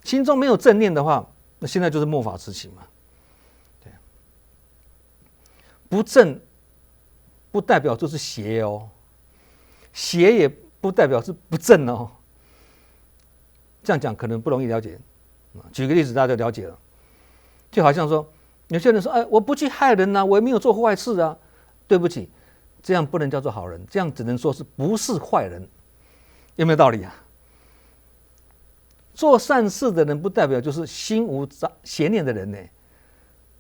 [SPEAKER 1] 心中没有正念的话，那现在就是末法时期嘛。对，不正不代表就是邪哦，邪也不代表是不正哦。这样讲可能不容易了解。举个例子，大家就了解了。就好像说，有些人说：“哎，我不去害人啊，我也没有做坏事啊。”对不起，这样不能叫做好人，这样只能说是不是坏人，有没有道理啊？做善事的人不代表就是心无邪念的人呢，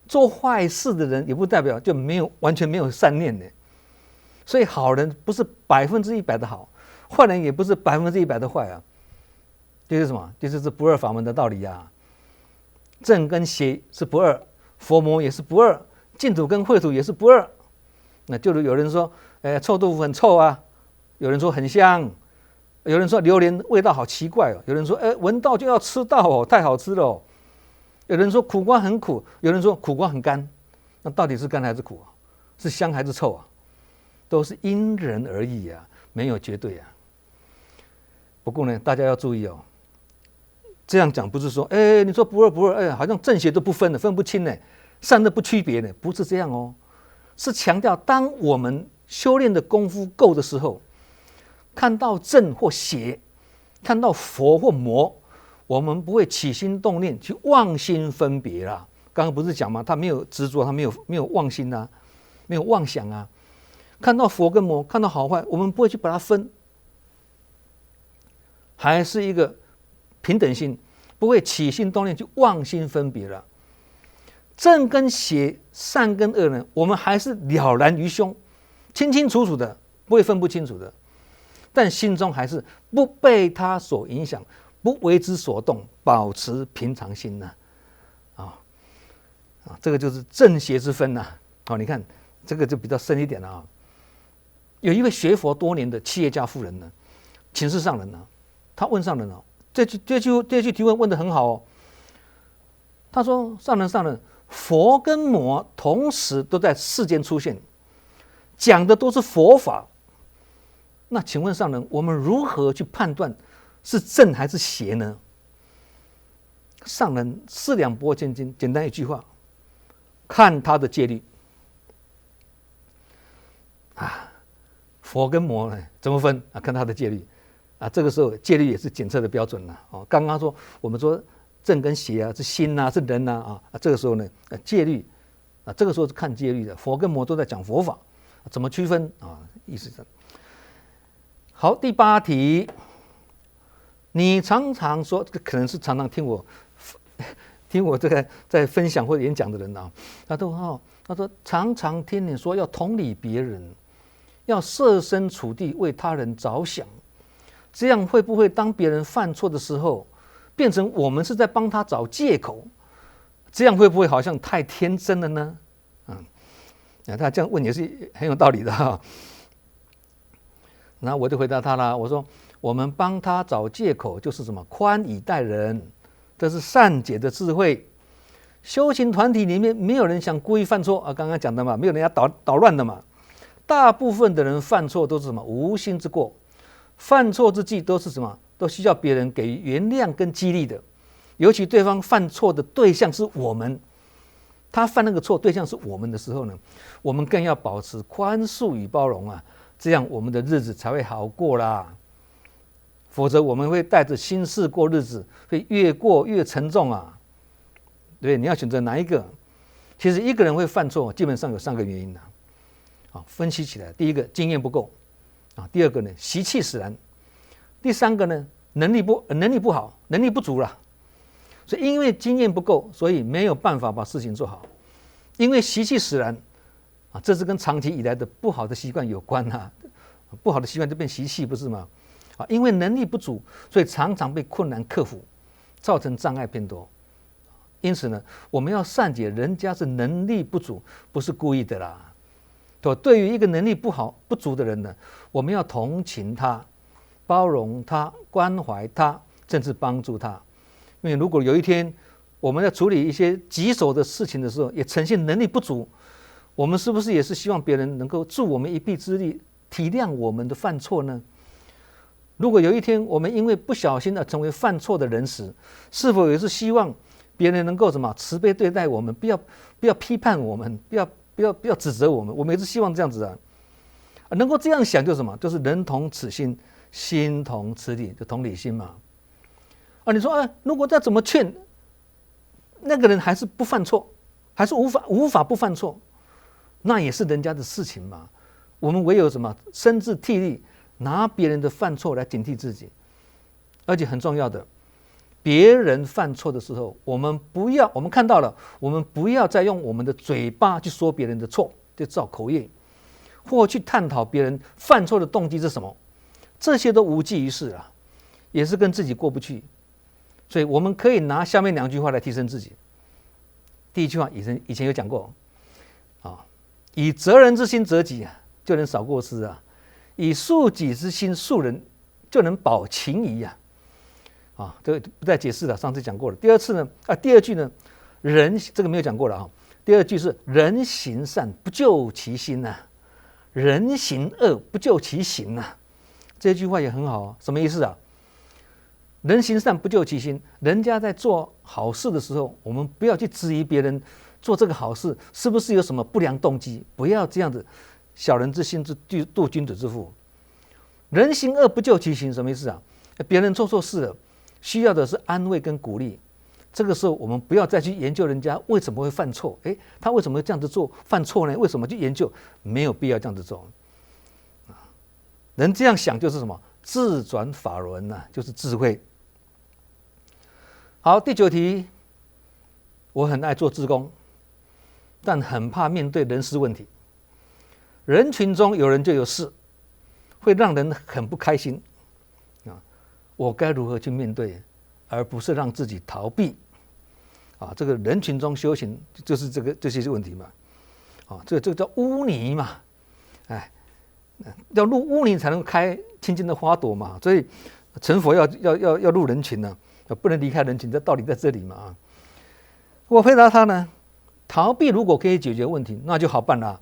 [SPEAKER 1] 做坏事的人也不代表就完全没有善念呢。所以好人不是100%的好，坏人也不是100%的坏啊。就是什么？就是这不二法门的道理啊。正跟邪是不二，佛魔也是不二，净土跟秽土也是不二。那就有人说，臭豆腐很臭啊，有人说很香，有人说榴莲味道好奇怪哦，有人说，闻到就要吃到哦，太好吃了哦。有人说苦瓜很苦，有人说苦瓜很干，那到底是干还是苦啊？是香还是臭啊？都是因人而异啊，没有绝对啊。不过呢，大家要注意哦，这样讲不是说，你说不二，好像正邪都不分了，分不清呢，善恶不区别呢，不是这样哦。是强调，当我们修炼的功夫够的时候，看到正或邪，看到佛或魔，我们不会起心动念去妄心分别啦。刚刚不是讲吗？他没有执着，他没有妄心啊，没有妄想啊。看到佛跟魔，看到好坏，我们不会去把它分，还是一个平等心，不会起心动念去妄心分别了。正跟邪、善跟恶呢，我们还是了然于胸，清清楚楚的，不会分不清楚的。但心中还是不被他所影响，不为之所动，保持平常心呢。这个就是正邪之分呐。你看这个就比较深一点了啊。有一位学佛多年的企业家妇人呢，请示上人呢，他问上人哦，这句提问问得很好哦。他说：“上人。”佛跟魔同时都在世间出现，讲的都是佛法。那请问上人，我们如何去判断是正还是邪呢？上人四两拨千斤，简单一句话，看他的戒律啊。佛跟魔呢怎么分啊？看他的戒律啊。这个时候戒律也是检测的标准了哦。刚刚说我们说正跟邪啊，是心啊，是人啊这个时候呢，戒律这个时候是看戒律的。佛跟魔都在讲佛法，怎么区分啊？意思是好。第8题，你常常说，可能是常常听我这个在分享或者演讲的人啊，他说常常听你说要同理别人，要设身处地为他人着想，这样会不会当别人犯错的时候，变成我们是在帮他找借口？这样会不会好像太天真了呢？他这样问也是很有道理的哈。然后我就回答他了，我说我们帮他找借口就是什么？宽以待人，这是善解的智慧。修行团体里面没有人想故意犯错啊，刚刚讲的嘛，没有人要捣乱的嘛。大部分的人犯错都是什么？无心之过。犯错之际都是什么？都需要别人给予原谅跟激励的。尤其对方犯错的对象是我们，他犯那个错对象是我们的时候呢，我们更要保持宽恕与包容啊，这样我们的日子才会好过啦。否则我们会带着心事过日子，会越过越沉重啊。对，你要选择哪一个？其实一个人会犯错，基本上有3个原因的。分析起来，第一个经验不够，第二个呢习气使然，第三个呢能力不好，能力不足了。所以因为经验不够，所以没有办法把事情做好。因为习气使然，这是跟长期以来的不好的习惯有关啊。不好的习惯就变习气，不是吗？因为能力不足，所以常常被困难克服，造成障碍偏多。因此呢，我们要善解人家是能力不足，不是故意的啦。对于一个能力不足的人呢，我们要同情他，包容他，关怀他，甚至帮助他。因为如果有一天我们在处理一些棘手的事情的时候，也呈现能力不足，我们是不是也是希望别人能够助我们一臂之力，体谅我们的犯错呢？如果有一天我们因为不小心而成为犯错的人时，是否也是希望别人能够慈悲对待我们，不要批判我们，不要指责我们？我们也是希望这样子啊，能够这样想就是就是人同此心，心同此理，就同理心嘛。你说如果再怎么劝，那个人还是不犯错，还是无法不犯错，那也是人家的事情嘛。我们唯有深自惕力，拿别人的犯错来警惕自己。而且很重要的，别人犯错的时候，我们看到了，我们不要再用我们的嘴巴去说别人的错，就造口业，或去探讨别人犯错的动机是什么，这些都无济于事啊，也是跟自己过不去。所以我们可以拿下面2句话来提升自己。第一句话以前有讲过，以责人之心责己就能少过失啊；以恕己之心恕人，就能保情谊啊。这个不再解释了，上次讲过了。第二句呢，这个没有讲过了啊。第二句是人行善不救其心呐，人行恶不救其行呐。这句话也很好，什么意思啊？人行善不救其心，人家在做好事的时候，我们不要去质疑别人做这个好事是不是有什么不良动机，不要这样子，小人之心度君子之腹。人行恶不救其行，什么意思啊？别人做错事了，需要的是安慰跟鼓励。这个时候我们不要再去研究人家为什么会犯错，他为什么会这样子做犯错呢？为什么去研究？没有必要这样子做。人这样想就是自转法轮呐，就是智慧。好，第9题，我很爱做志工，但很怕面对人事问题。人群中有人就有事，会让人很不开心我该如何去面对，而不是让自己逃避这个人群中修行就是这些问题嘛这个叫污泥嘛，要入污泥才能开清净的花朵嘛，所以成佛要入人群呢，不能离开人群，这道理在这里嘛我回答他呢，逃避如果可以解决问题，那就好办了，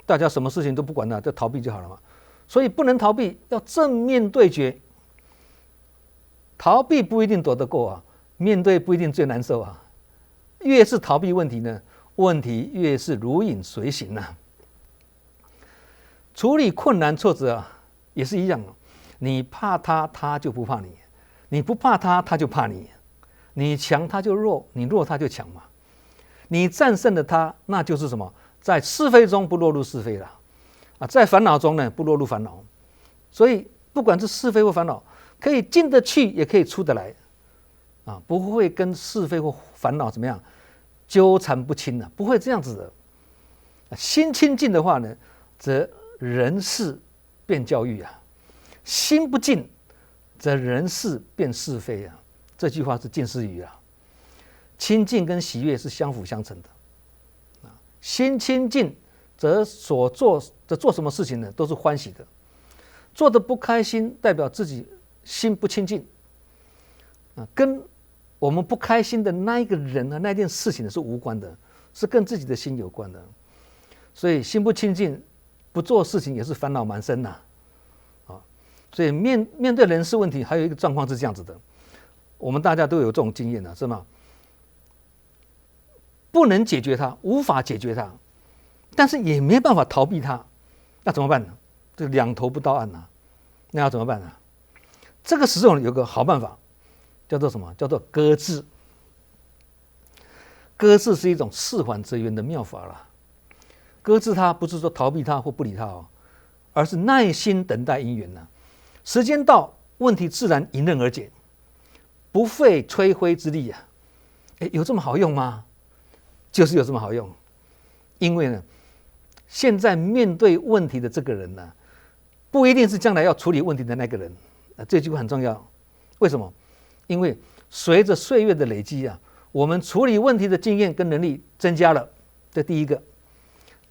[SPEAKER 1] 大家什么事情都不管了，就逃避就好了嘛。所以不能逃避，要正面对决。逃避不一定躲得过面对不一定最难受越是逃避问题呢，问题越是如影随形处理困难挫折也是一样你怕他，他就不怕你；你不怕他，他就怕你。你强他就弱，你弱他就强嘛。你战胜了他，那就是什么？在是非中不落入是非了在烦恼中呢不落入烦恼。所以不管是是非或烦恼，可以进得去，也可以出得来不会跟是非或烦恼怎么样纠缠不清不会这样子的。心清净的话呢，则人事变教育心不净，则人事变是非这句话是近似语清净跟喜悦是相辅相成的心清净，则做什么事情呢，都是欢喜的。做的不开心，代表自己心不清净跟我们不开心的那一个人那件事情是无关的，是跟自己的心有关的。所以心不清净，不做事情也是烦恼满身所以面对人事问题，还有一个状况是这样子的，我们大家都有这种经验是吗？不能解决它，无法解决它，但是也没办法逃避它，那怎么办呢？这两头不到岸那要怎么办呢？这个时候有个好办法，叫做什么？叫做搁置。搁置是一种事缓则圆的妙法了。搁置它不是说逃避它或不理它哦，而是耐心等待因缘时间到，问题自然迎刃而解，不费吹灰之力有这么好用吗？就是有这么好用。因为呢，现在面对问题的这个人呢，不一定是将来要处理问题的那个人这句话很重要。为什么？因为随着岁月的累积我们处理问题的经验跟能力增加了，这第一个。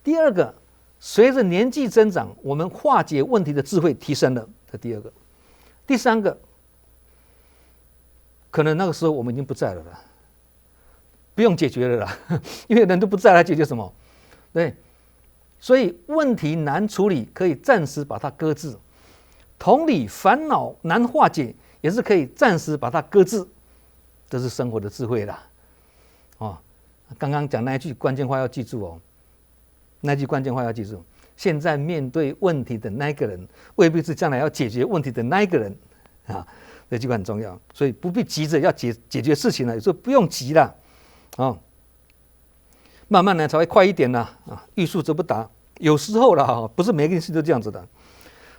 [SPEAKER 1] 第二个，随着年纪增长，我们化解问题的智慧提升了，这第二个。第三个，可能那个时候我们已经不在了啦，不用解决了啦，因为人都不在了，解决什么？对，所以问题难处理，可以暂时把它搁置。同理，烦恼难化解，也是可以暂时把它搁置。这是生活的智慧啦。刚刚讲那一句关键话要记住那句关键话要记住。现在面对问题的那一个人，未必是将来要解决问题的那一个人这句话很重要。所以不必急着要解决事情了，有时候不用急了慢慢呢才会快一点啦欲速则不达，有时候啦不是每件事都这样子的。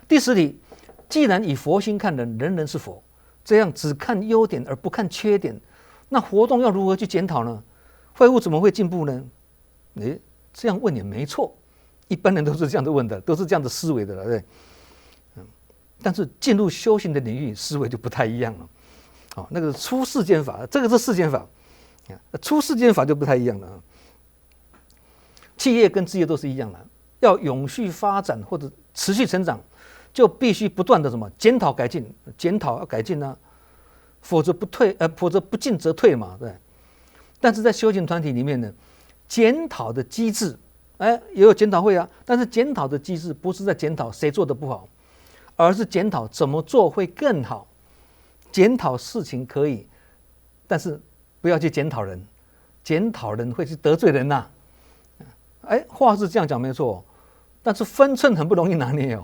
[SPEAKER 1] 第10题，既然以佛心看人，人人是佛，这样只看优点而不看缺点，那活动要如何去检讨呢？会务怎么会进步呢？这样问也没错，一般人都是这样子问的，都是这样的思维的了，对。但是进入修行的领域，思维就不太一样了。那个出世间法，这个是世间法，出世间法就不太一样了。企业跟事业都是一样的，要永续发展或者持续成长，就必须不断的什么检讨改进，检讨要改进否则不进则退嘛，对。但是在修行团体里面呢，检讨的机制，也有检讨会但是检讨的机制不是在检讨谁做的不好，而是检讨怎么做会更好。检讨事情可以，但是不要去检讨人，检讨人会去得罪人话是这样讲没错，但是分寸很不容易拿捏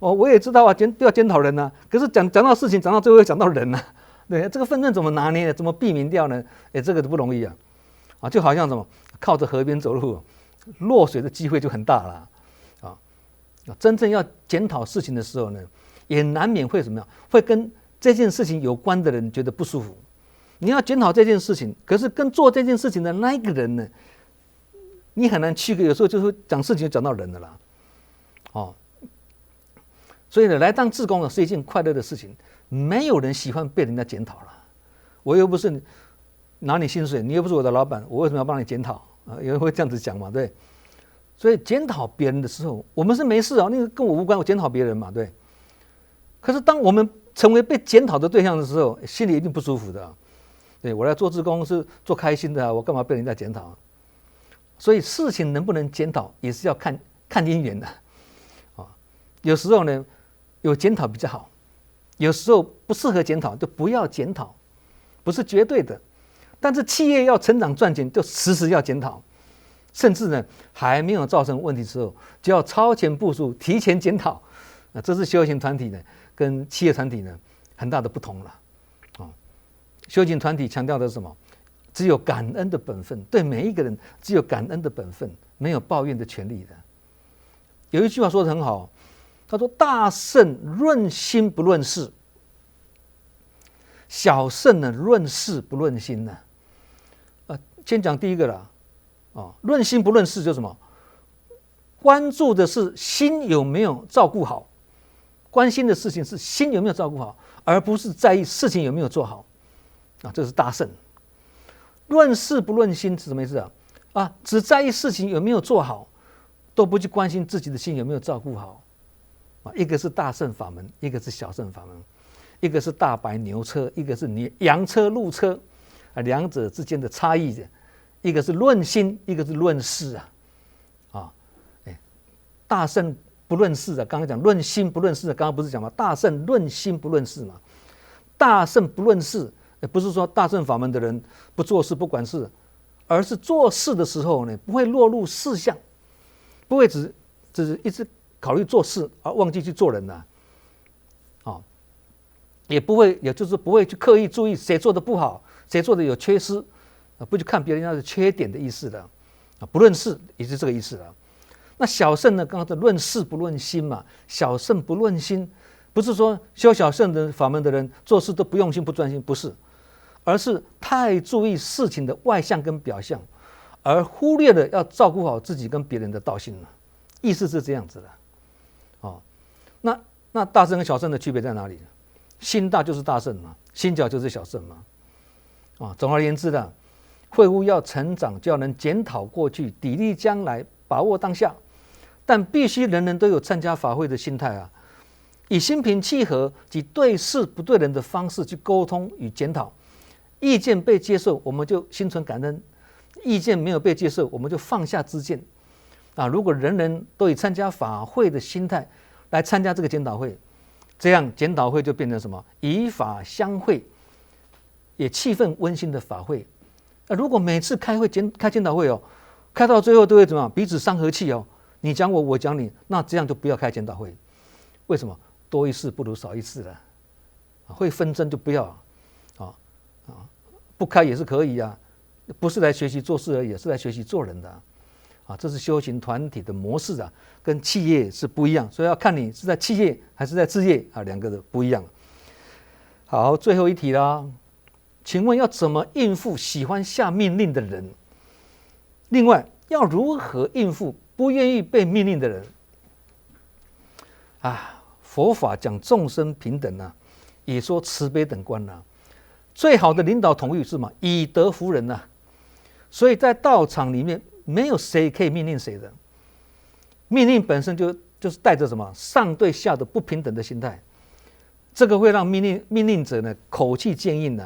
[SPEAKER 1] 我也知道要检讨人可是讲到事情，讲到最后会讲到人对，这个分寸怎么拿捏，怎么避免掉呢？这个都不容易就好像什么靠着河边走路，落水的机会就很大了真正要检讨事情的时候呢，也难免会什么样，会跟这件事情有关的人觉得不舒服。你要检讨这件事情，可是跟做这件事情的那一个人呢，你很难区隔，有时候就会讲事情就讲到人了啦所以呢，来当志工是一件快乐的事情，没有人喜欢被人家检讨了。我又不是拿你薪水，你又不是我的老板，我为什么要帮你检讨有人会这样子讲嘛，对。所以检讨别人的时候，我们是没事那个跟我无关，我检讨别人嘛，对。可是当我们成为被检讨的对象的时候，心里一定不舒服的对，我来做志工是做开心的我干嘛被人家检讨所以事情能不能检讨，也是要看因缘的有时候呢，有检讨比较好，有时候不适合检讨就不要检讨，不是绝对的。但是企业要成长赚钱，就时要检讨，甚至呢还没有造成问题的时候，就要超前部署，提前检讨这是修行团体呢跟企业团体呢很大的不同了修行团体强调的是什么？只有感恩的本分，对每一个人只有感恩的本分，没有抱怨的权利的。有一句话说得很好，他说大圣论心不论事，小圣呢论事不论心先讲第一个啦论心不论事就是什么？关注的是心有没有照顾好，关心的事情是心有没有照顾好，而不是在意事情有没有做好这是大圣。论事不论心是什么意思只在意事情有没有做好，都不去关心自己的心有没有照顾好一个是大圣法门，一个是小圣法门，一个是大白牛车，一个是羊车鹿车两者之间的差异一个是论心，一个是论事大圣不论事刚刚讲论心不论事刚刚不是讲吗？大圣论心不论事嘛。大圣不论事不是说大圣法门的人不做事不管事，而是做事的时候呢不会落入事项，不会只是一直考虑做事而忘记去做人也不会，也就是不会去刻意注意谁做的不好，谁做的有缺失不去看别人家的缺点的意思了不论事也是这个意思了。那小圣呢，刚刚的论事不论心嘛，小圣不论心，不是说修小圣的法门的人做事都不用心不专心，不是，而是太注意事情的外相跟表象，而忽略了要照顾好自己跟别人的道心了。意思是这样子的。那大圣跟小圣的区别在哪里？心大就是大圣嘛，心小就是小圣嘛。总而言之呢，会悟要成长，就要能检讨过去，砥砺将来，把握当下。但必须人人都有参加法会的心态以心平气和及对事不对人的方式去沟通与检讨。意见被接受，我们就心存感恩；意见没有被接受，我们就放下知见。如果人人都以参加法会的心态来参加这个检讨会，这样检讨会就变成什么？以法相会，也气氛温馨的法会。如果每次开检讨会开到最后都会怎么样？彼此伤和气你讲我，我讲你，那这样就不要开检讨会。为什么？多一事不如少一事了。会纷争就不要不开也是可以不是来学习做事而已，是来学习做人的这是修行团体的模式跟企业是不一样，所以要看你是在企业还是在事业两个的不一样。好，最后一题啦，请问要怎么应付喜欢下命令的人？另外，要如何应付不愿意被命令的人？佛法讲众生平等也说慈悲等观最好的领导统御是什么？以德服人所以在道场里面，没有谁可以命令谁的。命令本身就是带着什么上对下的不平等的心态，这个会让命令者呢口气坚硬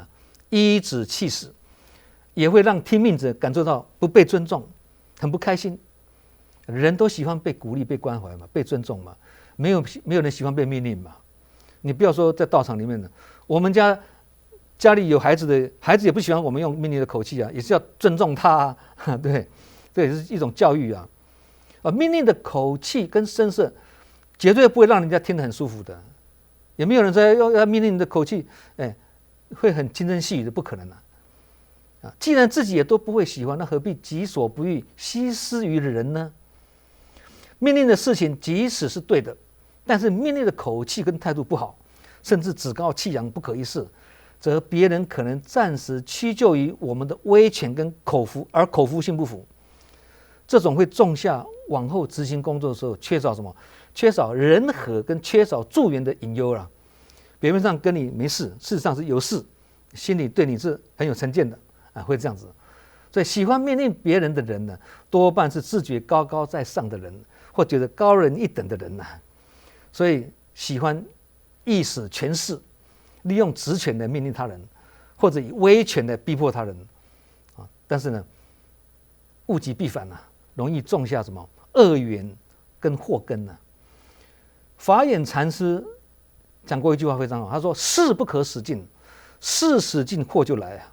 [SPEAKER 1] 颐指气使，也会让听命者感受到不被尊重，很不开心。人都喜欢被鼓励、被关怀嘛，被尊重嘛，没有人喜欢被命令嘛。你不要说在道场里面我们家里有孩子的，孩子也不喜欢我们用命令的口气也是要尊重他对，这也是一种教育命令的口气跟声色，绝对不会让人家听得很舒服的。也没有人在用命令的口气，会很轻声细语的，不可能既然自己也都不会喜欢，那何必己所不欲，息施于人呢？命令的事情即使是对的，但是命令的口气跟态度不好，甚至趾高气扬、不可一世，则别人可能暂时屈就于我们的威权跟口服，而口服心不服。这种会种下往后执行工作的时候缺少什么？缺少人和跟缺少助缘的隐忧表面上跟你没事，事实上是有事，心里对你是很有成见的会这样子。所以喜欢命令别人的人呢，多半是自觉高高在上的人，或觉得高人一等的人所以喜欢意使权势，利用职权来命令他人，或者以威权来逼迫他人但是呢，物极必反容易种下什么恶缘跟祸根法眼禅师讲过一句话非常好，他说：“事不可使尽，事使尽祸就来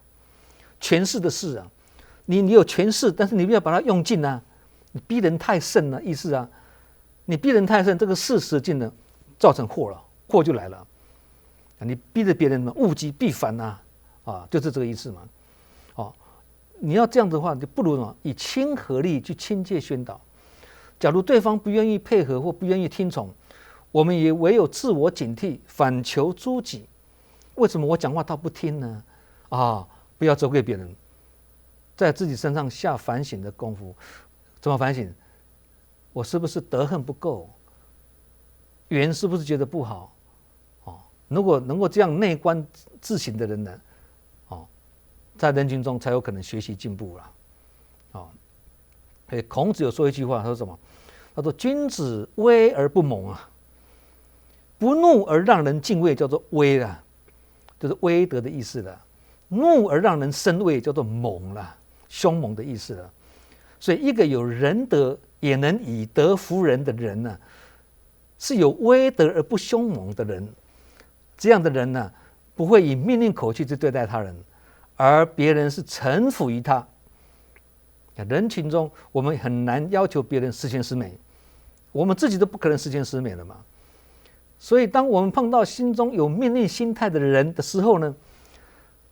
[SPEAKER 1] 权势的事你有权势，但是你不要把它用尽你逼人太甚了，意思你逼人太甚，这个事使尽了，造成祸了，祸就来了。你逼着别人物极必反就是这个意思嘛。你要这样的话，就不如以亲和力去亲切宣导。假如对方不愿意配合或不愿意听从，我们也唯有自我警惕，反求诸己。为什么我讲话他不听呢？不要责怪别人，在自己身上下反省的功夫。怎么反省？我是不是德恨不够？缘是不是觉得不好？如果能够这样内观自省的人呢，在人群中才有可能学习进步了。孔子有说一句话，他说什么？他说：“君子威而不猛不怒而让人敬畏，叫做威就是威德的意思了。怒而让人生畏，叫做猛凶猛的意思了。所以，一个有仁德也能以德服人的人呢，是有威德而不凶猛的人。这样的人呢，不会以命令口气去对待他人，而别人是臣服于他。人群中，我们很难要求别人十全十美，我们自己都不可能十全十美了嘛。所以，当我们碰到心中有命令心态的人的时候呢，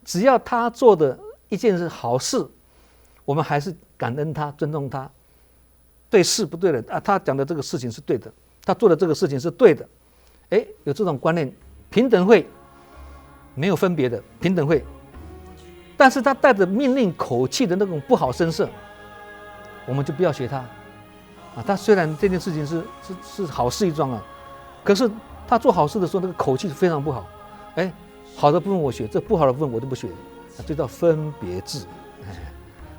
[SPEAKER 1] 只要他做的一件是好事，我们还是感恩他、尊重他。对事不对人啊，他讲的这个事情是对的，他做的这个事情是对的。哎，有这种观念，平等会没有分别的平等会，但是他带着命令口气的那种不好声色，我们就不要学他啊。他虽然这件事情是好事一桩啊，可是他做好事的时候那个口气非常不好。哎，好的部分我学，这不好的部分我都不学，这叫分别智。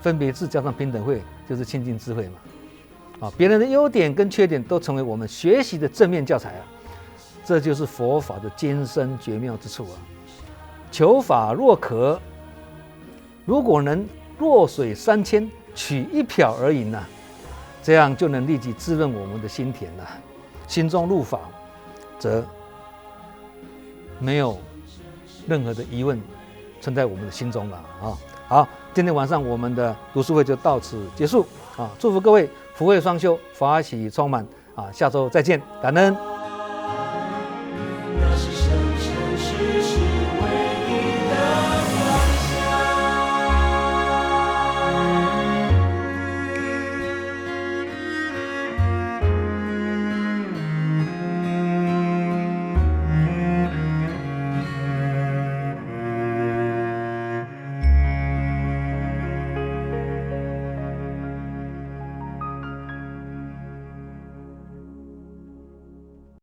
[SPEAKER 1] 分别智加上平等会，就是亲近智慧嘛。啊，别人的优点跟缺点都成为我们学习的正面教材啊。这就是佛法的艰深绝妙之处啊！求法若渴，如果能弱水三千，取一瓢而饮啊，这样就能立即滋润我们的心田了。心中入法，则没有任何的疑问存在我们的心中了啊！好，今天晚上我们的读书会就到此结束啊！祝福各位福慧双修，法喜充满啊！下周再见，感恩。